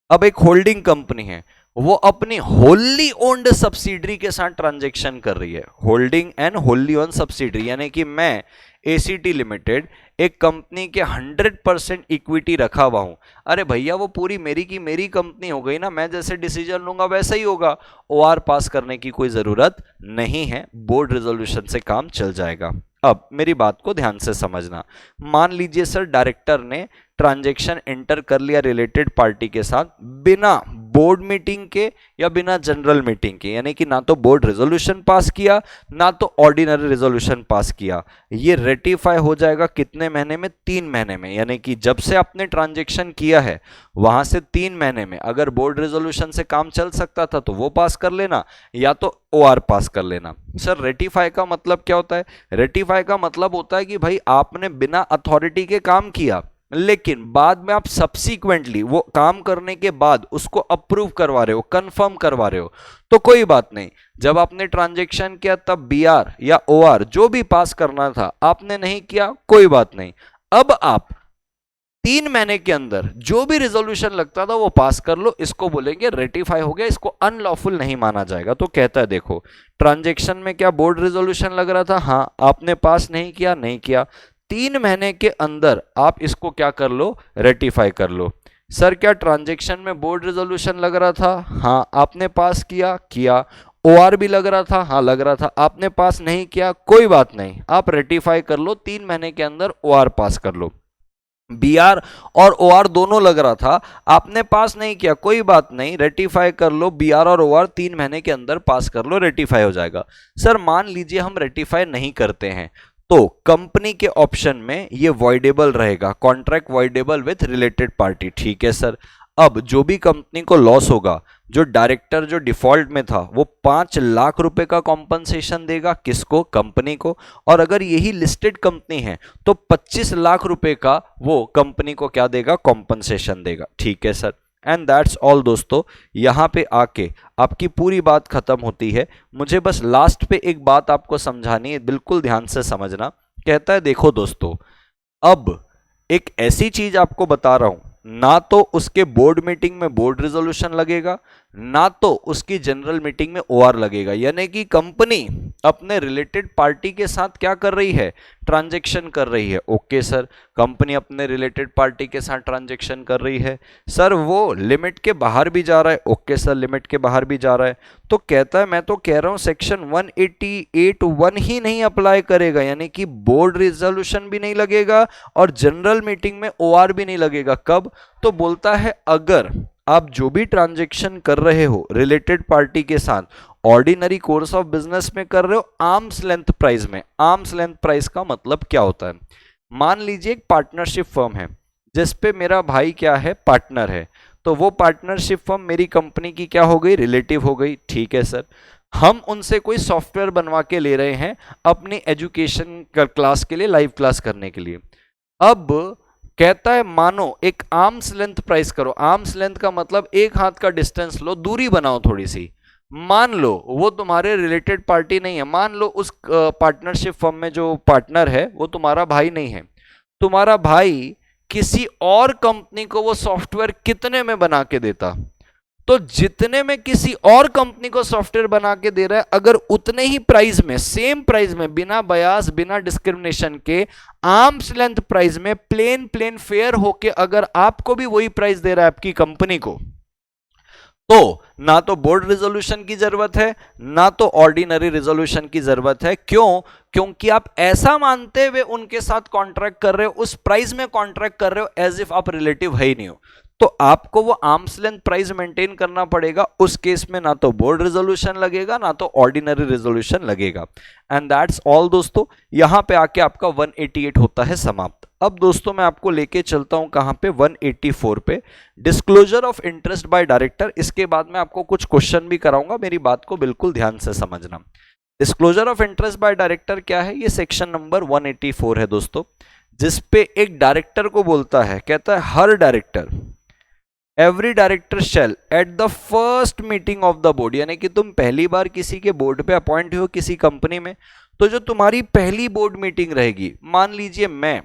अब एक होल्डिंग कंपनी है, वो अपनी होल्ली ओन्ड सब्सिडरी के साथ ट्रांजैक्शन कर रही है, होल्डिंग एंड होल्ली ओन्ड सब्सिडरी, यानी कि मैं एसीटी लिमिटेड एक कंपनी के 100% इक्विटी रखा हुआ हूं, अरे भैया वो पूरी मेरी की मेरी कंपनी हो गई ना, मैं जैसे डिसीजन लूंगा वैसा ही होगा, ओआर पास करने की कोई जरूरत नहीं है, बोर्ड रेजोल्यूशन से काम चल जाएगा। अब मेरी बात को ध्यान से समझना, मान लीजिए सर डायरेक्टर ने ट्रांजैक्शन एंटर कर लिया रिलेटेड पार्टी के साथ बिना बोर्ड मीटिंग के या बिना जनरल मीटिंग के, यानी कि ना तो बोर्ड रेजोल्यूशन पास किया ना तो ऑर्डिनरी रेजोल्यूशन पास किया। ये रेटिफाई हो जाएगा कितने महीने में? 3 महीने में, यानी कि जब से आपने ट्रांजैक्शन किया है वहां से 3 महीने में अगर बोर्ड रेजोल्यूशन से काम चल सकता था तो वो पास कर लेना, या तो ओआर पास कर लेना। सर रेटिफाई का मतलब क्या होता है? रेटिफाई का मतलब होता है कि भाई आपने बिना अथॉरिटी के काम किया, लेकिन बाद में आप सब्सीक्वेंटली वो काम करने के बाद उसको अप्रूव करवा रहे हो, कंफर्म करवा रहे हो, तो कोई बात नहीं। जब आपने ट्रांजैक्शन किया तब बीआर या ओआर जो भी पास करना था आपने नहीं किया, कोई बात नहीं। अब आप 3 महीने के अंदर जो भी रिजोल्यूशन लगता था वो पास कर लो, इसको बोलेंगे रेटिफाई हो गया, इसको अनलॉफुल नहीं माना जाएगा। तो कहता है देखो ट्रांजैक्शन में क्या बोर्ड रेजोल्यूशन लग रहा था, हाँ, आपने पास नहीं किया, नहीं किया, 3 महीने के अंदर आप इसको क्या कर लो? रेटिफाई कर लो। सर क्या ट्रांजैक्शन में बोर्ड रेजोल्यूशन लग रहा था, हाँ, आपने पास किया, किया, ओआर भी लग रहा था, हाँ लग रहा था, आपने पास नहीं किया, कोई बात नहीं, आप रेटिफाई कर लो, 3 महीने के अंदर ओआर पास कर लो। बीआर और ओआर दोनों लग रहा था, आपने पास नहीं किया, कोई बात नहीं, रेटिफाई कर लो, बीआर और ओआर 3 महीने के अंदर पास कर लो, रेटिफाई हो जाएगा। सर मान लीजिए हम रेटिफाई नहीं करते हैं, तो कंपनी के ऑप्शन में ये वॉइडेबल रहेगा, contract voidable with related party. ठीक है सर। अब जो भी कंपनी को लॉस होगा, जो डायरेक्टर जो डिफॉल्ट में था वो 5 लाख रुपए का कॉम्पनसेशन देगा, किसको? कंपनी को। और अगर यही लिस्टेड कंपनी है तो 25 लाख रुपए का वो कंपनी को क्या देगा? कॉम्पनसेशन देगा। ठीक है सर। एंड दैट्स ऑल दोस्तों, यहां पे आके आपकी पूरी बात खत्म होती है। मुझे बस लास्ट पे एक बात आपको समझानी है, बिल्कुल ध्यान से समझना। कहता है देखो दोस्तों, अब एक ऐसी चीज आपको बता रहा हूं, ना तो उसके बोर्ड मीटिंग में बोर्ड रेजोल्यूशन लगेगा, ना तो उसकी जनरल मीटिंग में ओआर लगेगा, यानी कि कंपनी अपने रिलेटेड पार्टी के साथ क्या कर रही है? ट्रांजैक्शन कर रही है। ओके सर, कंपनी अपने रिलेटेड पार्टी के साथ ट्रांजैक्शन कर रही है। सर वो लिमिट के बाहर भी जा रहा है। ओके सर, लिमिट के बाहर भी जा रहा है। तो कहता है मैं तो कह रहा हूं सेक्शन 188(1) ही नहीं अप्लाई करेगा, यानी कि बोर्ड रेजोल्यूशन भी नहीं लगेगा और जनरल मीटिंग में ओआर भी नहीं लगेगा। कब? तो बोलता है अगर आप जो भी ट्रांजैक्शन कर रहे हो रिलेटेड पार्टी के साथ ऑर्डिनरी कोर्स ऑफ बिजनेस में कर रहे हो, आर्म्स लेंथ प्राइस में। आर्म्स लेंथ प्राइस का मतलब क्या होता है? मान लीजिए एक पार्टनरशिप फर्म है जिसपे मेरा भाई क्या है? पार्टनर है। तो वो पार्टनरशिप फर्म मेरी कंपनी की क्या हो गई? रिलेटिव हो गई। ठीक है सर। हम उनसे कोई सॉफ्टवेयर बनवा के ले रहे हैं अपनी एजुकेशन क्लास के लिए, लाइव क्लास करने के लिए। अब कहता है मानो एक आर्म्स लेंथ प्राइस करो। आर्म्स लेंथ का मतलब एक हाथ का डिस्टेंस लो, दूरी बनाओ थोड़ी सी। मान लो वो तुम्हारे रिलेटेड पार्टी नहीं है, मान लो उस पार्टनरशिप फर्म में जो पार्टनर है वो तुम्हारा भाई नहीं है। तुम्हारा भाई किसी और कंपनी को वो सॉफ्टवेयर कितने में बना के देता? तो जितने में किसी और कंपनी को सॉफ्टवेयर बना के दे रहा है, अगर उतने ही प्राइस में, सेम प्राइस में, बिना बयास बिना डिस्क्रिमिनेशन के, आर्म्स लेंथ प्राइस में, प्लेन फेयर होके अगर आपको भी वही प्राइस दे रहा है आपकी कंपनी को, तो ना तो बोर्ड रेजोल्यूशन की जरूरत है ना तो ऑर्डिनरी रेजोल्यूशन की जरूरत है। क्यों? क्योंकि आप ऐसा मानते हुए उनके साथ कॉन्ट्रैक्ट कर रहे हो, उस प्राइस में कॉन्ट्रैक्ट कर रहे हो एज इफ आप रिलेटिव है ही नहीं हो। तो आपको वो आर्म्स लेंथ प्राइस मेंटेन करना पड़ेगा। उस केस में ना तो बोर्ड रेजोल्यूशन लगेगा ना तो ऑर्डिनरी रेजोल्यूशन लगेगा। एंड दैट्स ऑल दोस्तों, यहां पे आके आपका 188 होता है समाप्त। अब दोस्तों मैं आपको लेके चलता हूं कहां पे? 184 पे, disclosure of interest by director. इसके बाद में आपको कुछ क्वेश्चन भी कराऊंगा, मेरी बात को बिल्कुल ध्यान से समझना। Disclosure of interest by director क्या है? ये सेक्शन नंबर 184 है दोस्तों, जिसपे एक डायरेक्टर को बोलता है, कहता है हर director, every director shall at the first meeting of the board, यानी कि तुम पहली बार किसी के बोर्ड पे अपॉइंट हो किसी कंपनी में, तो जो तुम्हारी पहली बोर्ड मीटिंग रहेगी, मान लीजिए मैं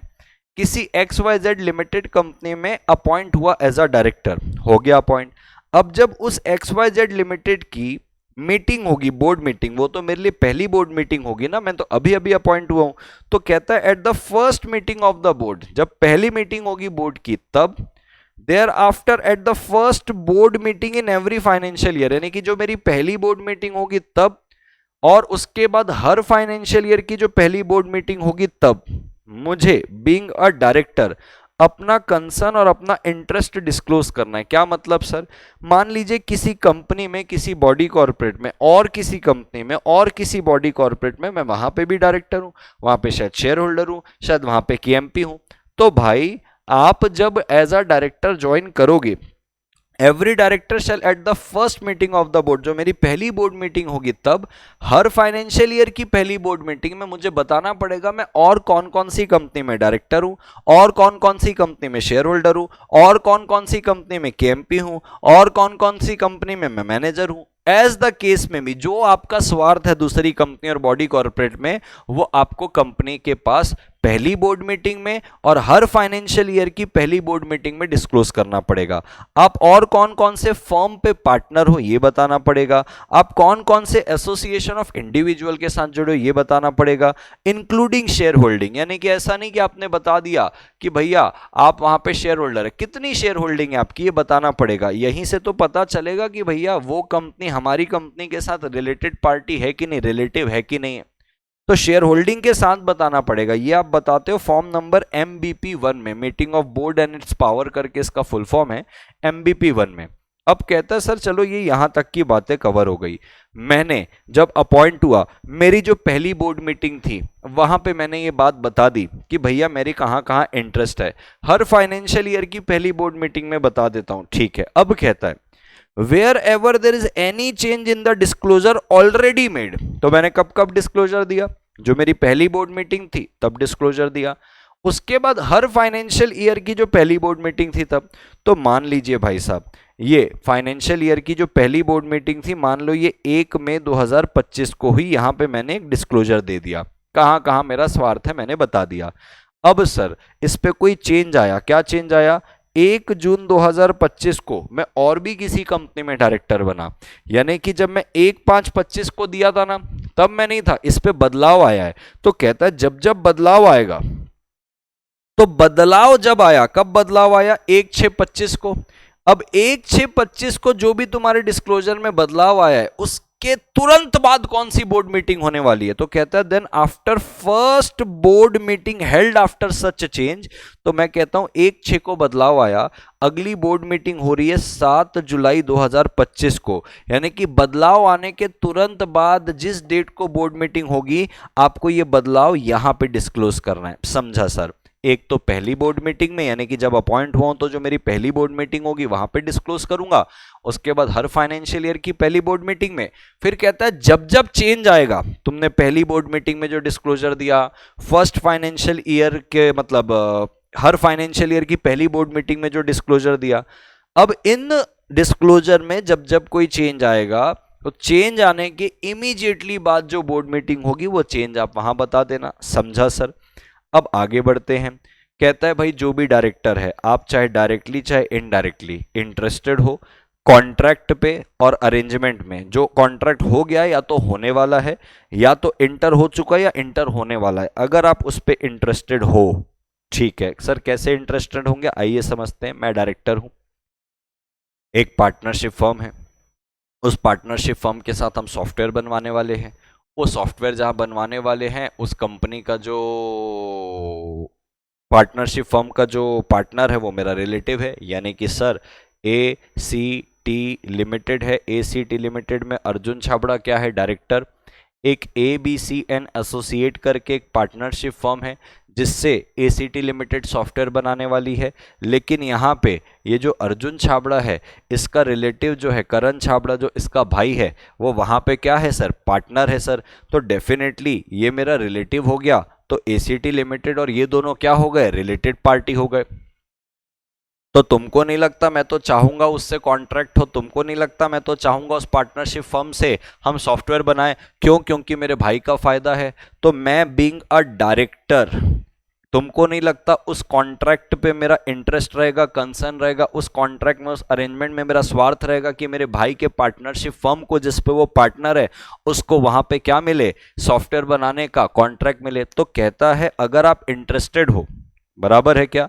किसी XYZ लिमिटेड कंपनी में अपॉइंट हुआ एज अ डायरेक्टर, हो गया अपॉइंट। अब जब उस XYZ लिमिटेड की मीटिंग होगी, बोर्ड मीटिंग, वो तो मेरे लिए पहली बोर्ड मीटिंग होगी ना, मैं तो अभी अभी अपॉइंट हुआ हूं। तो कहता है at the first meeting of the board, जब पहली मीटिंग होगी बोर्ड की तब, thereafter at the first board meeting in every financial year, यानी कि जो मेरी पहली बोर्ड मीटिंग होगी तब, और उसके बाद हर फाइनेंशियल ईयर की जो पहली बोर्ड मीटिंग होगी तब मुझे बीइंग अ डायरेक्टर अपना कंसर्न और अपना इंटरेस्ट डिस्क्लोज करना है। क्या मतलब सर, मान लीजिए किसी कंपनी में, किसी बॉडी कॉर्पोरेट में, और किसी कंपनी में, और किसी बॉडी कॉर्पोरेट में मैं वहां पे भी डायरेक्टर हूं, वहां पे शायद शेयर होल्डर हूं, शायद वहां पे केएमपी हूं। तो भाई आप जब एज अ डायरेक्टर ज्वाइन करोगे, every director shall at the first meeting of the board, जो मेरी पहली बोर्ड मीटिंग होगी तब, हर फाइनेंशियल ईयर की पहली बोर्ड मीटिंग में मुझे बताना पड़ेगा मैं और कौन कौन सी कंपनी में डायरेक्टर हूं, और कौन कौन सी कंपनी में शेयर होल्डर हूं, और कौन कौन सी कंपनी में केएमपी हूं, और कौन कौन सी कंपनी में मैं मैनेजर हूं। एज द केस में भी जो आपका स्वार्थ है दूसरी कंपनी और बॉडी कॉर्पोरेट में, वो आपको कंपनी के पास पहली बोर्ड मीटिंग में और हर फाइनेंशियल ईयर की पहली बोर्ड मीटिंग में डिस्क्लोज करना पड़ेगा। आप और कौन कौन से फर्म पे पार्टनर हो ये बताना पड़ेगा, आप कौन कौन से एसोसिएशन ऑफ इंडिविजुअल के साथ जुड़े हो ये बताना पड़ेगा, इंक्लूडिंग शेयर होल्डिंग। यानी कि ऐसा नहीं कि आपने बता दिया कि भैया आप वहां पे शेयर होल्डर है, कितनी शेयर होल्डिंग है आपकी ये बताना पड़ेगा। यहीं से तो पता चलेगा कि भैया वो कंपनी हमारी कंपनी के साथ रिलेटेड पार्टी है कि नहीं, रिलेटिव है कि नहीं है। तो शेयर होल्डिंग के साथ बताना पड़ेगा। ये आप बताते हो फॉर्म नंबर MBP1 में, meeting of board and it's power करके इसका फुल फॉर्म है, MBP1 में। अब कहता है सर चलो ये यहां तक की बातें कवर हो गई। मैंने जब अपॉइंट हुआ, मेरी जो पहली बोर्ड मीटिंग थी वहां पे मैंने ये बात बता दी कि भैया मेरी कहां कहां इंटरेस्ट है, हर फाइनेंशियल ईयर की पहली बोर्ड मीटिंग में बता देता हूं, ठीक है। अब कहता है wherever there is any change in the disclosure already made, तो मैंने कब कब डिस्क्लोजर दिया, जो मेरी पहली बोर्ड मीटिंग थी तब डिस्क्लोजर दिया, उसके बाद हर फाइनेंशियल ईयर की जो पहली बोर्ड मीटिंग थी तब। तो मान लीजिए भाई साहब ये फाइनेंशियल ईयर की जो पहली बोर्ड मीटिंग थी, मान लो ये 1 मई 2025 को हुई, यहां पे मैंने एक डिस्क्लोजर दे दिया, कहां कहां मेरा स्वार्थ है मैंने बता दिया। अब सर इस पे कोई चेंज आया, क्या चेंज आया, 1 जून 2025 को मैं और भी किसी कंपनी में डायरेक्टर बना, यानी कि जब मैं 1/5/25 को दिया था ना तब मैं नहीं था, इस पे बदलाव आया है। तो कहता है जब जब बदलाव आएगा, तो बदलाव जब आया, कब बदलाव आया, 1/6/25 को। अब 1/6/25 को जो भी तुम्हारे डिस्क्लोजर में बदलाव आया है उसके तुरंत बाद कौन सी बोर्ड मीटिंग होने वाली है, तो कहता है then after first board meeting held after such change. तो मैं कहता हूं 1/6 को बदलाव आया, अगली बोर्ड मीटिंग हो रही है 7 जुलाई 2025 को, यानी कि बदलाव आने के तुरंत बाद जिस डेट को बोर्ड मीटिंग होगी आपको ये बदलाव यहां पे डिस्क्लोज करना है। समझा सर, एक तो पहली बोर्ड मीटिंग में, यानी कि जब अपॉइंट हुआ तो जो मेरी पहली बोर्ड मीटिंग होगी वहां पे डिस्क्लोज करूंगा, उसके बाद हर फाइनेंशियल ईयर की पहली बोर्ड मीटिंग में। फिर कहता है जब जब चेंज आएगा, तुमने पहली बोर्ड मीटिंग में जो डिस्क्लोजर दिया, फर्स्ट फाइनेंशियल ईयर के मतलब हर फाइनेंशियल ईयर की पहली बोर्ड मीटिंग में जो डिस्क्लोजर दिया, अब इन डिस्क्लोजर में जब जब कोई चेंज आएगा तो चेंज आने के इमीडिएटली बाद जो बोर्ड मीटिंग होगी वो चेंज आप वहां बता देना। समझा सर। अब आगे बढ़ते हैं। कहता है भाई जो भी डायरेक्टर है, आप चाहे डायरेक्टली चाहे इनडायरेक्टली इंटरेस्टेड हो कॉन्ट्रैक्ट पे और अरेंजमेंट में, जो कॉन्ट्रैक्ट हो गया या तो होने वाला है, या तो इंटर हो चुका है या इंटर होने वाला है, अगर आप उस पर इंटरेस्टेड हो, ठीक है सर कैसे इंटरेस्टेड होंगे आइए समझते हैं। मैं डायरेक्टर हूं, एक पार्टनरशिप फर्म है, उस पार्टनरशिप फर्म के साथ हम सॉफ्टवेयर बनवाने वाले हैं, वो सॉफ्टवेयर जहां बनवाने वाले हैं उस कंपनी का जो पार्टनरशिप फर्म का जो पार्टनर है वो मेरा रिलेटिव है, यानी कि सर ACT लिमिटेड है, ACT लिमिटेड में अर्जुन छाबड़ा क्या है डायरेक्टर। एक ABCN एसोसिएट करके एक पार्टनरशिप फर्म है जिससे ACT लिमिटेड सॉफ्टवेयर बनाने वाली है, लेकिन यहाँ पे ये जो अर्जुन छाबड़ा है इसका रिलेटिव जो है करण छाबड़ा, जो इसका भाई है, वो वहाँ पे क्या है सर, पार्टनर है सर। तो डेफिनेटली ये मेरा रिलेटिव हो गया, तो ACT लिमिटेड और ये दोनों क्या हो गए, रिलेटेड पार्टी हो गए। तो तुमको नहीं लगता मैं तो चाहूंगा उससे कॉन्ट्रैक्ट हो, तुमको नहीं लगता मैं तो चाहूंगा उस पार्टनरशिप फर्म से हम सॉफ्टवेयर बनाएं, क्यों, क्योंकि मेरे भाई का फायदा है। तो मैं बीइंग अ डायरेक्टर तुमको नहीं लगता उस कॉन्ट्रैक्ट पे मेरा इंटरेस्ट रहेगा, कंसर्न रहेगा, उस कॉन्ट्रैक्ट में, उस अरेंजमेंट में मेरा स्वार्थ रहेगा कि मेरे भाई के पार्टनरशिप फर्म को जिस पे वो पार्टनर है उसको वहां पे क्या मिले, सॉफ्टवेयर बनाने का कॉन्ट्रैक्ट मिले। तो कहता है अगर आप इंटरेस्टेड हो, बराबर है क्या,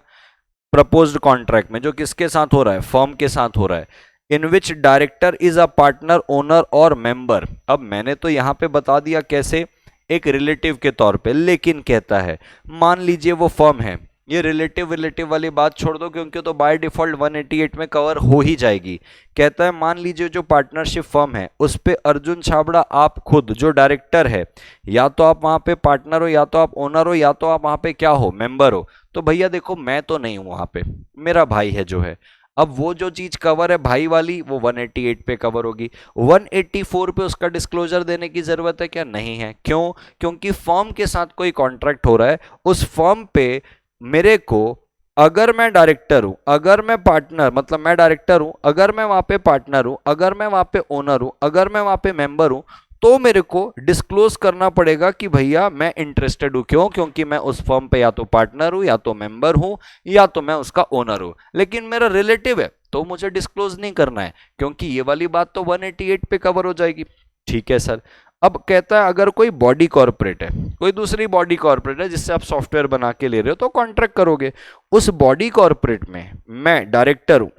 प्रपोज्ड कॉन्ट्रैक्ट में जो किसके साथ हो रहा है, फर्म के साथ हो रहा है, in which director is a partner, owner और मेंबर। अब मैंने तो यहां पे बता दिया कैसे, एक रिलेटिव के तौर पे, लेकिन कहता है मान लीजिए वो फर्म है, ये रिलेटिव वाली बात छोड़ दो क्योंकि तो बाय डिफॉल्ट 188 में कवर हो ही जाएगी। कहता है मान लीजिए जो पार्टनरशिप फर्म है उस पे अर्जुन छाबड़ा आप खुद जो डायरेक्टर है, या तो आप वहां पे पार्टनर हो, या तो आप ओनर हो, या तो आप वहां पे क्या हो, मेंबर हो। तो भैया देखो मैं तो नहीं हूं वहां पे, मेरा भाई है जो है। अब वो जो चीज कवर है भाई वाली वो 188 पे कवर होगी, 184 पे उसका डिस्क्लोजर देने की जरूरत है क्या, नहीं है। क्यों, क्योंकि फर्म के साथ कोई कॉन्ट्रैक्ट हो रहा है, उस फर्म पे मेरे को, अगर मैं डायरेक्टर हूं, अगर मैं पार्टनर, मतलब मैं डायरेक्टर हूं, अगर मैं वहां पे पार्टनर हूं, अगर मैं वहां पे ओनर हूं, अगर मैं वहां पे मेंबर हूं, तो मेरे को डिस्क्लोज करना पड़ेगा कि भैया मैं इंटरेस्टेड हूं। क्यों, क्योंकि मैं उस फर्म पे या तो पार्टनर हूं, या तो मेंबर हूं, या तो मैं उसका ओनर हूं। लेकिन मेरा रिलेटिव है तो मुझे डिस्क्लोज नहीं करना है क्योंकि ये वाली बात तो 188 पे कवर हो जाएगी। ठीक है सर। अब कहता है अगर कोई बॉडी कॉर्पोरेट है, कोई दूसरी बॉडी कॉर्पोरेट है जिससे आप सॉफ्टवेयर बना के ले रहे हो तो कॉन्ट्रैक्ट करोगे, उस बॉडी कॉर्पोरेट में मैं डायरेक्टर हूं,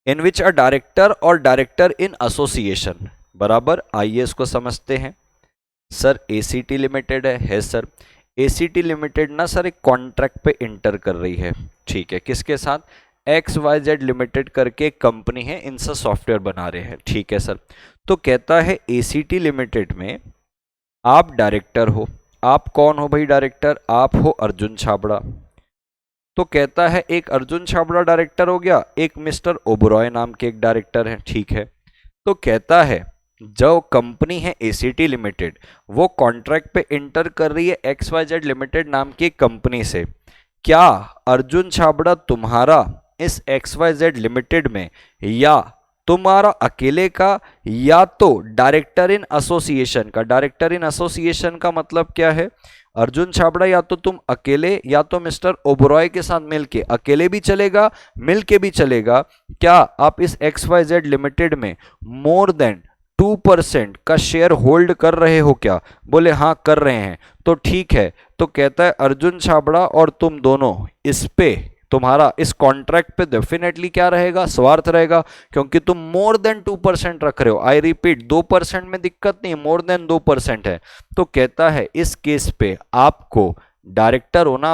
इन विच अ डायरेक्टर और डायरेक्टर इन एसोसिएशन, बराबर। आइए इसको समझते हैं। सर एसीटी लिमिटेड है सर। एसीटी लिमिटेड ना सर एक कॉन्ट्रैक्ट पे इंटर कर रही है, ठीक है, किसके साथ, XYZ लिमिटेड करके एक कंपनी है, इनसे सॉफ्टवेयर बना रहे हैं, ठीक है सर। तो कहता है एसीटी लिमिटेड में आप डायरेक्टर हो, आप कौन हो भाई डायरेक्टर, आप हो अर्जुन छाबड़ा। तो कहता है एक अर्जुन छाबड़ा डायरेक्टर हो गया, एक मिस्टर ओबरॉय नाम के एक डायरेक्टर है, ठीक है। तो कहता है जो कंपनी है एसीटी लिमिटेड वो कॉन्ट्रैक्ट पे इंटर कर रही है XYZ लिमिटेड नाम की कंपनी से, क्या अर्जुन छाबड़ा तुम्हारा इस XYZ लिमिटेड में या तुम्हारा अकेले का, या तो डायरेक्टर इन एसोसिएशन का। डायरेक्टर इन एसोसिएशन का मतलब क्या है, अर्जुन छाबड़ा या तो तुम अकेले या तो मिस्टर ओबरॉय के साथ मिलके, अकेले भी चलेगा मिलके भी चलेगा, क्या आप इस XYZ लिमिटेड में मोर देन 2% का शेयर होल्ड कर रहे हो क्या। बोले हाँ कर रहे हैं, तो ठीक है। तो कहता है अर्जुन छाबड़ा और तुम दोनों इस पे, तुम्हारा इस कॉन्ट्रैक्ट पे डेफिनेटली क्या रहेगा, स्वार्थ रहेगा, क्योंकि तुम मोर देन 2% रख रहे हो। आई रिपीट 2% में दिक्कत नहीं, मोर देन 2% है। तो कहता है इस केस पे आपको, डायरेक्टर हो ना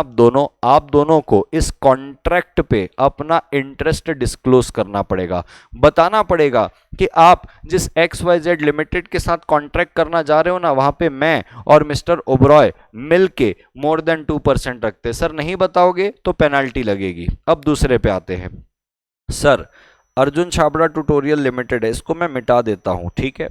आप दोनों को इस कॉन्ट्रैक्ट पे अपना इंटरेस्ट डिस्क्लोज करना पड़ेगा, बताना पड़ेगा कि आप जिस XYZ लिमिटेड के साथ कॉन्ट्रैक्ट करना जा रहे हो ना, वहां पे मैं और मिस्टर ओबरॉय मिलके मोर देन 2% रखते। सर नहीं बताओगे तो पेनाल्टी लगेगी। अब दूसरे पे आते हैं। Sir Arjun Chhabra tutorial limited है, इसको मैं मिटा देता हूं, ठीक है।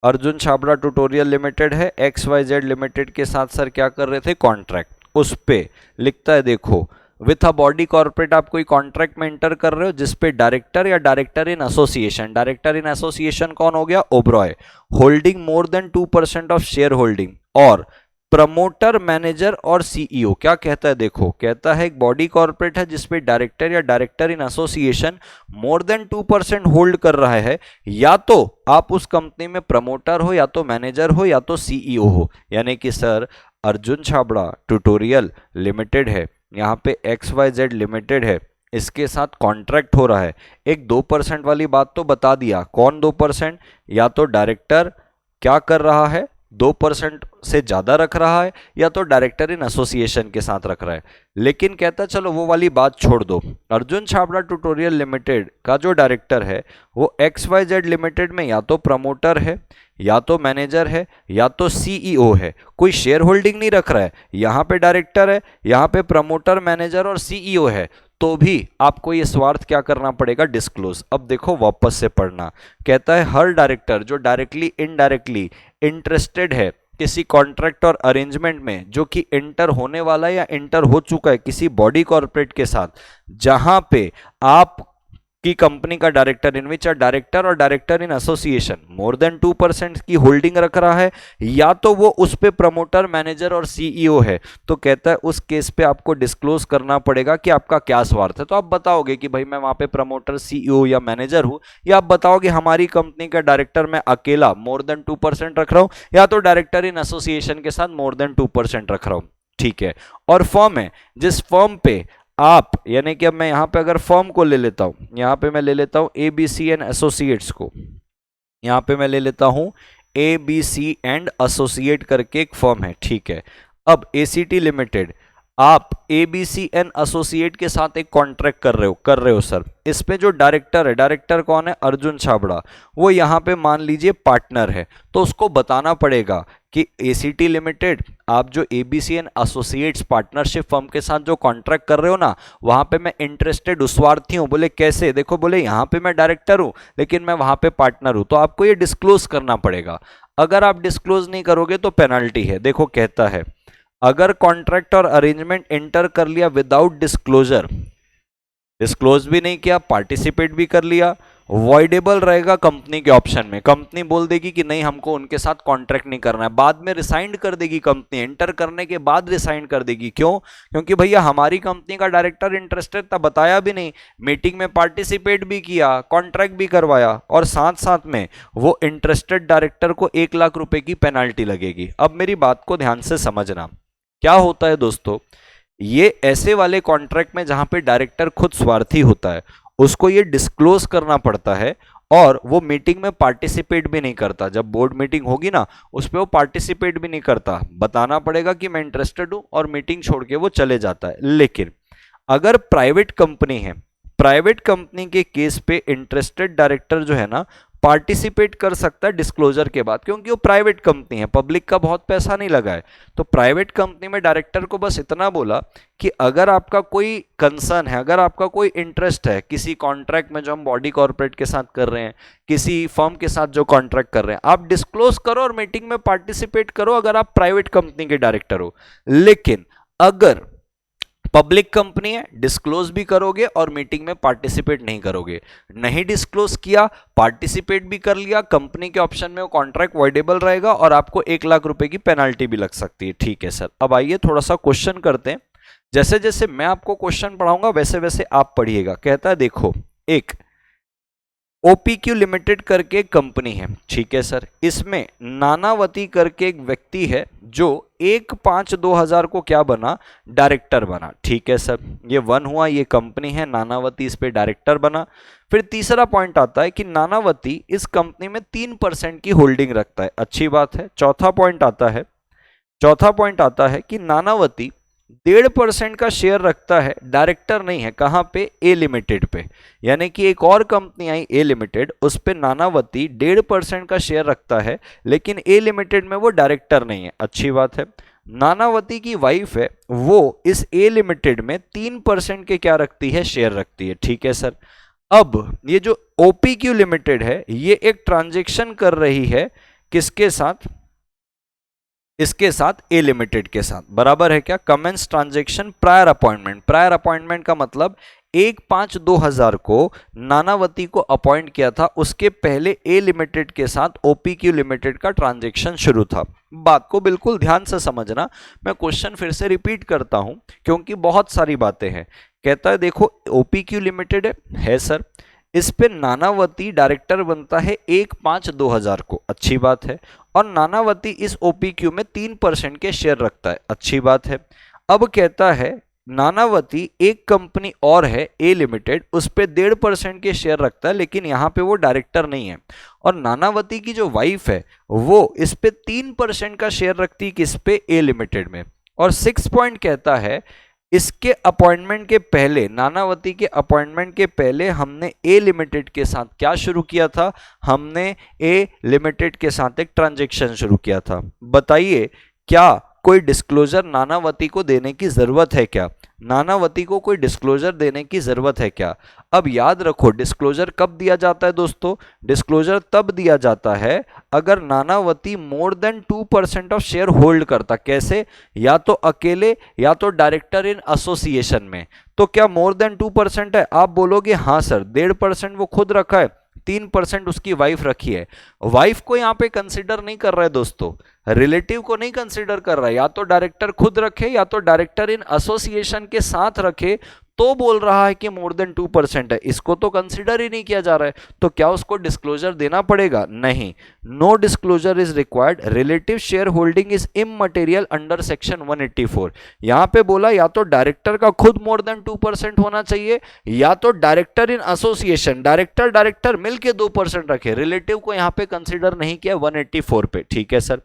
अर्जुन छाबड़ा ट्यूटोरियल लिमिटेड है, XYZ लिमिटेड के साथ सर क्या कर रहे थे, कॉन्ट्रैक्ट। उस पे लिखता है देखो, विथ अ बॉडी कॉर्पोरेट आप कोई कॉन्ट्रैक्ट में इंटर कर रहे हो जिसपे डायरेक्टर या director in association, director in association कौन हो गया, Oberoi, holding more than 2% of share holding, और प्रमोटर, मैनेजर और सीईओ। क्या कहता है देखो, कहता है एक बॉडी कॉर्पोरेट है जिसपे डायरेक्टर या director in association more than 2% hold कर रहा है, या तो आप उस कंपनी में प्रमोटर हो, या तो मैनेजर हो, या तो सीईओ हो। यानी कि sir Arjun Chhabra tutorial limited है, यहाँ पे XYZ लिमिटेड है, इसके साथ कॉन्ट्रैक्ट हो रहा है। एक 2% वाली बात तो बता दिया, कौन 2%, या तो डायरेक्टर क्या कर रहा है, 2% से ज्यादा रख रहा है, या तो डायरेक्टर इन एसोसिएशन के साथ रख रहा है। लेकिन कहता चलो वो वाली बात छोड़ दो, अर्जुन छाबड़ा ट्यूटोरियल लिमिटेड का जो डायरेक्टर है वो XYZ लिमिटेड में या तो प्रमोटर है, या तो मैनेजर है, या तो सीईओ है, कोई शेयर होल्डिंग नहीं रख रहा है। यहां पे डायरेक्टर है, यहां पे प्रमोटर, मैनेजर और सीईओ है, तो भी आपको ये स्वार्थ क्या करना पड़ेगा, डिस्क्लोज। अब देखो वापस से पढ़ना, कहता है हर डायरेक्टर जो डायरेक्टली इनडायरेक्टली इंटरेस्टेड है किसी कॉन्ट्रैक्ट और अरेंजमेंट में जो कि इंटर होने वाला है या इंटर हो चुका है किसी बॉडी कॉर्पोरेट के साथ, जहां पे आप की कंपनी का director in which a director और director in association more than 2% की होल्डिंग रख रहा है, या तो वो उस पे प्रमोटर, मैनेजर और सीईओ है, तो कहता है उस केस पे आपको डिस्क्लोज करना पड़ेगा कि आपका क्या स्वार्थ है। तो आप बताओगे कि भाई मैं वहां पे प्रमोटर, सीईओ या मैनेजर हूं, या आप बताओगे हमारी कंपनी का डायरेक्टर मैं अकेला मोर देन 2% रख रहा हूं, या तो डायरेक्टर इन एसोसिएशन के साथ मोर देन 2% रख रहा हूं। ठीक है, और फर्म है, जिस फर्म पे आप, यानी कि अब मैं यहां पे अगर फर्म को ले लेता हूं, यहां पे मैं ले लेता हूं एबीसी एंड एसोसिएट्स को, यहां पे मैं ले लेता हूं एबीसी एंड एसोसिएट करके एक फर्म है। ठीक है, अब एसीटी लिमिटेड, आप एबीसी एंड एसोसिएट के साथ एक कॉन्ट्रैक्ट कर रहे हो सर। इस पे जो डायरेक्टर है, डायरेक्टर कौन है? अर्जुन छाबड़ा, वो यहां पे मान लीजिए पार्टनर है, तो उसको बताना पड़ेगा कि एसीटी लिमिटेड, आप जो ABC and associates partnership firm के साथ जो कॉन्ट्रैक्ट कर रहे हो ना, वहां पे मैं इंटरेस्टेड स्वार्थी हूं। बोले कैसे? देखो, बोले यहां पे मैं डायरेक्टर हूं लेकिन मैं वहां पे पार्टनर हूं, तो आपको ये डिस्क्लोज करना पड़ेगा। अगर आप डिस्क्लोज नहीं करोगे तो पेनल्टी है। देखो कहता है, अगर कॉन्ट्रैक्ट और अरेंजमेंट एंटर कर लिया विदाउट डिस्क्लोजर, डिस्क्लोज भी नहीं किया, पार्टिसिपेट भी कर लिया, वॉइडेबल रहेगा कंपनी के ऑप्शन में। कंपनी बोल देगी कि नहीं, हमको उनके साथ कॉन्ट्रैक्ट नहीं करना है, बाद में रिसाइंड कर देगी कंपनी, एंटर करने के बाद रिसाइंड कर देगी। क्यों? क्योंकि भैया हमारी कंपनी का डायरेक्टर इंटरेस्टेड था, बताया भी नहीं, मीटिंग में पार्टिसिपेट भी किया, कॉन्ट्रैक्ट भी करवाया, और साथ साथ में वो इंटरेस्टेड डायरेक्टर को 1 लाख रुपए की पेनाल्टी लगेगी। अब मेरी बात को ध्यान से समझना, क्या होता है दोस्तों, ये ऐसे वाले कॉन्ट्रैक्ट में जहां पे डायरेक्टर खुद स्वार्थी होता है, उसको ये डिस्क्लोज करना पड़ता है, और वो मीटिंग में पार्टिसिपेट भी नहीं करता। जब बोर्ड मीटिंग होगी ना, उस पर वो पार्टिसिपेट भी नहीं करता, बताना पड़ेगा कि मैं इंटरेस्टेड हूं, और मीटिंग छोड़ के वो चले जाता है। लेकिन अगर प्राइवेट कंपनी है, प्राइवेट कंपनी के केस पे इंटरेस्टेड डायरेक्टर जो है ना, पार्टिसिपेट कर सकता है डिस्क्लोजर के बाद, क्योंकि वो प्राइवेट कंपनी है, पब्लिक का बहुत पैसा नहीं लगा है। तो प्राइवेट कंपनी में डायरेक्टर को बस इतना बोला कि अगर आपका कोई कंसर्न है, अगर आपका कोई इंटरेस्ट है किसी कॉन्ट्रैक्ट में जो हम बॉडी कॉर्पोरेट के साथ कर रहे हैं, किसी फर्म के साथ जो कॉन्ट्रैक्ट कर रहे हैं, आप डिस्क्लोज करो और मीटिंग में पार्टिसिपेट करो अगर आप प्राइवेट कंपनी के डायरेक्टर हो। लेकिन अगर पब्लिक कंपनी है, डिस्क्लोज भी करोगे और मीटिंग में पार्टिसिपेट नहीं करोगे। नहीं डिस्क्लोज किया, पार्टिसिपेट भी कर लिया, कंपनी के ऑप्शन में वो कॉन्ट्रैक्ट वॉइडेबल रहेगा और आपको 1 लाख रुपए की पेनाल्टी भी लग सकती है। ठीक है सर, अब आइए थोड़ा सा क्वेश्चन करते हैं। जैसे जैसे मैं आपको क्वेश्चन पढ़ाऊंगा वैसे वैसे आप पढ़िएगा। कहता है देखो, एक ओपीक्यू लिमिटेड करके एक कंपनी है, ठीक है सर, इसमें नानावती करके एक व्यक्ति है जो 1/5/2000 को क्या बना? डायरेक्टर बना। ठीक है सर, ये 1 हुआ, ये कंपनी है, नानावती इस पे डायरेक्टर बना। फिर तीसरा पॉइंट आता है कि नानावती इस कंपनी में 3% की होल्डिंग रखता है, अच्छी बात है। चौथा पॉइंट आता है कि नानावती 1.5% का शेयर रखता है, डायरेक्टर नहीं है, कहां पे? ए लिमिटेड पे। यानी कि एक और कंपनी आई ए लिमिटेड, उस पे नानावती 1.5% का शेयर रखता है, लेकिन ए लिमिटेड में वो डायरेक्टर नहीं है, अच्छी बात है। नानावती की वाइफ है, वो इस ए लिमिटेड में 3% के क्या रखती है? शेयर रखती है। ठीक है सर, अब ये जो ओपीक्यू लिमिटेड है, ये एक ट्रांजेक्शन कर रही है किसके साथ? इसके साथ ए लिमिटेड के साथ, बराबर है क्या? Commence transaction prior appointment. Prior appointment का मतलब 1/5/2000 को नानावती को अपॉइंट किया था, उसके पहले ए लिमिटेड के साथ ओपीक्यू लिमिटेड का ट्रांजेक्शन शुरू था। बात को बिल्कुल ध्यान से समझना, मैं क्वेश्चन फिर से रिपीट करता हूं क्योंकि बहुत सारी बातें हैं। कहता है देखो, ओपीक्यू लिमिटेड है सर, इस पे नानावती डायरेक्टर बनता है 1/5/2000 को, अच्छी बात है, और नानावती इस ओपीक्यू में 3% के शेयर रखता है, अच्छी बात है। अब कहता है नानावती एक कंपनी और है ए लिमिटेड, उस पे 1.5% के शेयर रखता है, लेकिन यहाँ पे वो डायरेक्टर नहीं है, और नानावती की जो वाइफ है वो इस पे 3% का शेयर रखती है, किस पे? ए लिमिटेड में। और 6 पॉइंट कहता है इसके अपॉइंटमेंट के पहले, नानावती के अपॉइंटमेंट के पहले हमने ए लिमिटेड के साथ क्या शुरू किया था? हमने ए लिमिटेड के साथ एक ट्रांजैक्शन शुरू किया था। बताइए क्या कोई डिस्क्लोजर नानावती को देने की जरूरत है क्या? नानावती को कोई डिस्क्लोजर देने की जरूरत है क्या? अब याद रखो, डिस्क्लोजर कब दिया जाता है दोस्तों? डिस्क्लोजर तब दिया जाता है अगर नानावती मोर देन 2% ऑफ शेयर होल्ड करता। कैसे? या तो अकेले या तो डायरेक्टर इन एसोसिएशन में। तो क्या मोर देन 2% है? आप बोलोगे हाँ सर। 1.5% वो खुद रखा है, 3% उसकी वाइफ रखी है। वाइफ को यहां पे कंसिडर नहीं कर रहा है दोस्तों, रिलेटिव को नहीं कंसिडर कर रहा है। या तो डायरेक्टर खुद रखे या तो डायरेक्टर इन एसोसिएशन के साथ रखे, तो बोल रहा है कि मोर देन 2% है। इसको तो कंसिडर ही नहीं किया जा रहा है, तो क्या उसको डिस्क्लोजर देना पड़ेगा? नहीं। No disclosure is required, relative share holding is immaterial under section 184। यहां पे बोला या तो डायरेक्टर का खुद मोर देन 2% होना चाहिए या तो डायरेक्टर इन एसोसिएशन, डायरेक्टर मिलके 2% रखे। रिलेटिव को यहां पे कंसिडर नहीं किया 184 पे। ठीक है सर।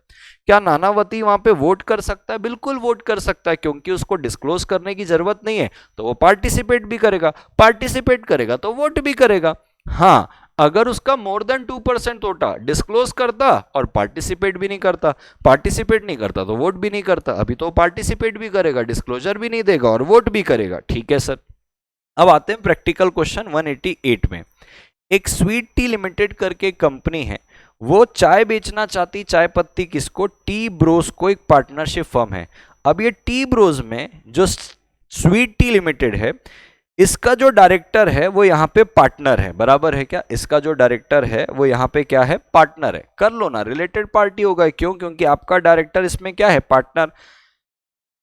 क्या नानावती वहां पे वोट कर सकता है? बिल्कुल वोट कर सकता है, क्योंकि उसको डिस्क्लोज करने की जरूरत नहीं है, तो वो पार्टिसिपेट भी करेगा। पार्टिसिपेट करेगा तो वोट भी करेगा। हाँ, अगर उसका मोर देन 2% होता, डिस्क्लोज करता और पार्टिसिपेट भी नहीं करता, पार्टिसिपेट नहीं करता तो वोट भी नहीं करता। अभी तो पार्टिसिपेट भी करेगा, डिस्क्लोजर भी नहीं देगा और वोट भी करेगा। ठीक है सर। अब आते हैं प्रैक्टिकल क्वेश्चन 188 में। एक स्वीट टी लिमिटेड करके कंपनी है, वो चाय बेचना चाहती, चाय पत्ती किसको? टी ब्रोस को, एक पार्टनरशिप फर्म है। अब ये टी ब्रोस में जो स्वीट टी लिमिटेड है, इसका जो डायरेक्टर है वो यहाँ पे पार्टनर है। बराबर है क्या? इसका जो डायरेक्टर है वो यहाँ पे क्या है? पार्टनर है। कर लो ना, रिलेटेड पार्टी होगा। क्यों? क्योंकि आपका डायरेक्टर इसमें क्या है? पार्टनर।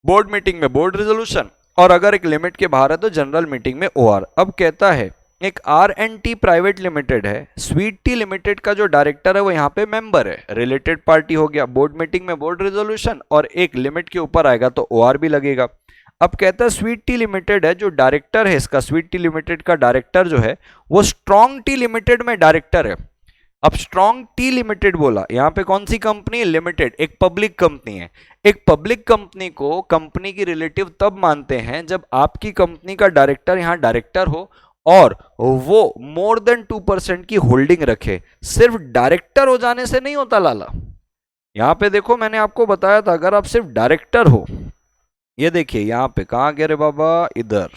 बोर्ड मीटिंग में बोर्ड रेजोल्यूशन, और अगर एक लिमिट के बाहर है तो जनरल मीटिंग में ओआर। अब कहता है एक R&T प्राइवेट लिमिटेड है, स्वीट टी लिमिटेड का जो डायरेक्टर है वो यहाँ पे मेंबर है। रिलेटेड पार्टी हो गया, बोर्ड मीटिंग में बोर्ड रेजोल्यूशन, और एक लिमिट के ऊपर आएगा तो ओआर भी लगेगा। अब कहता है स्वीट टी लिमिटेड है, जो डायरेक्टर है इसका, स्वीट टी लिमिटेड का डायरेक्टर जो है वो स्ट्रॉन्ग टी लिमिटेड में डायरेक्टर है। अब स्ट्रॉन्ग टी लिमिटेड बोला, यहां पे कौन सी कंपनी है? लिमिटेड, एक पब्लिक कंपनी है। एक पब्लिक कंपनी को कंपनी की रिलेटिव तब मानते हैं जब आपकी कंपनी का डायरेक्टर यहां डायरेक्टर हो और वो मोर देन 2% की होल्डिंग रखे। सिर्फ डायरेक्टर हो जाने से नहीं होता लाला। यहां पे देखो, मैंने आपको बताया था अगर आप सिर्फ डायरेक्टर हो, ये देखिए यहां पे, कहां गए रे बाबा, इधर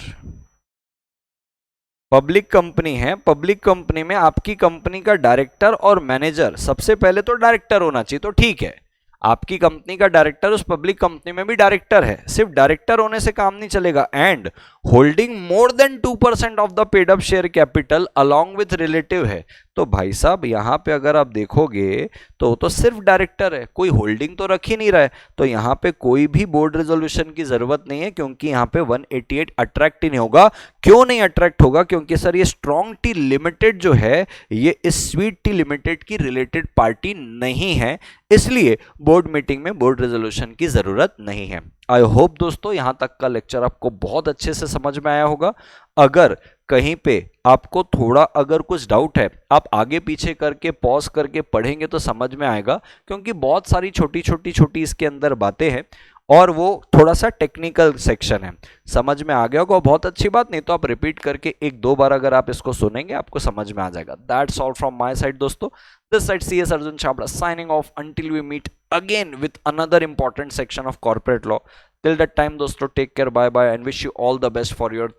पब्लिक कंपनी है। पब्लिक कंपनी में आपकी कंपनी का डायरेक्टर और मैनेजर, सबसे पहले तो डायरेक्टर होना चाहिए, तो ठीक है। आपकी कंपनी का डायरेक्टर उस पब्लिक कंपनी में भी डायरेक्टर है, सिर्फ डायरेक्टर होने से काम नहीं चलेगा। And holding more than 2% of the paid up share capital along with relative है। तो भाई साहब यहां पे अगर आप देखोगे तो सिर्फ डायरेक्टर है, कोई होल्डिंग तो रख ही नहीं रहा है, तो यहां पे कोई भी बोर्ड रेजोल्यूशन की जरूरत नहीं है, क्योंकि यहां पे 188 अट्रैक्ट ही नहीं होगा। क्यों नहीं अट्रैक्ट होगा? क्योंकि सर ये स्ट्रॉन्ग टी लिमिटेड जो है ये इस स्वीट टी लिमिटेड की रिलेटेड पार्टी नहीं है, इसलिए बोर्ड मीटिंग में बोर्ड रेजोल्यूशन की जरूरत नहीं है। आई होप दोस्तों यहां तक का लेक्चर आपको बहुत अच्छे से समझ में आया होगा। अगर कहीं पे आपको थोड़ा अगर कुछ डाउट है, आप आगे पीछे करके पॉज करके पढ़ेंगे तो समझ में आएगा, क्योंकि बहुत सारी छोटी छोटी इसके अंदर बातें हैं और वो थोड़ा सा टेक्निकल सेक्शन है। समझ में आ गया होगा, बहुत अच्छी बात। नहीं तो आप रिपीट करके 1-2 बार अगर आप इसको सुनेंगे आपको समझ में आ जाएगा। That's all from my side दोस्तों। This side CS Arjun Chhabra signing off until we meet again with another important section of corporate law. Till that time दोस्तों, take care, bye bye and wish you all the best for your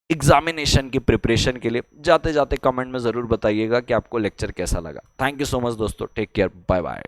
examination की preparation के लिए। जाते जाते comment में जरूर बताइएगा कि आपको लेक्चर कैसा लगा। थैंक यू सो मच दोस्तों, टेक केयर, बाय बाय।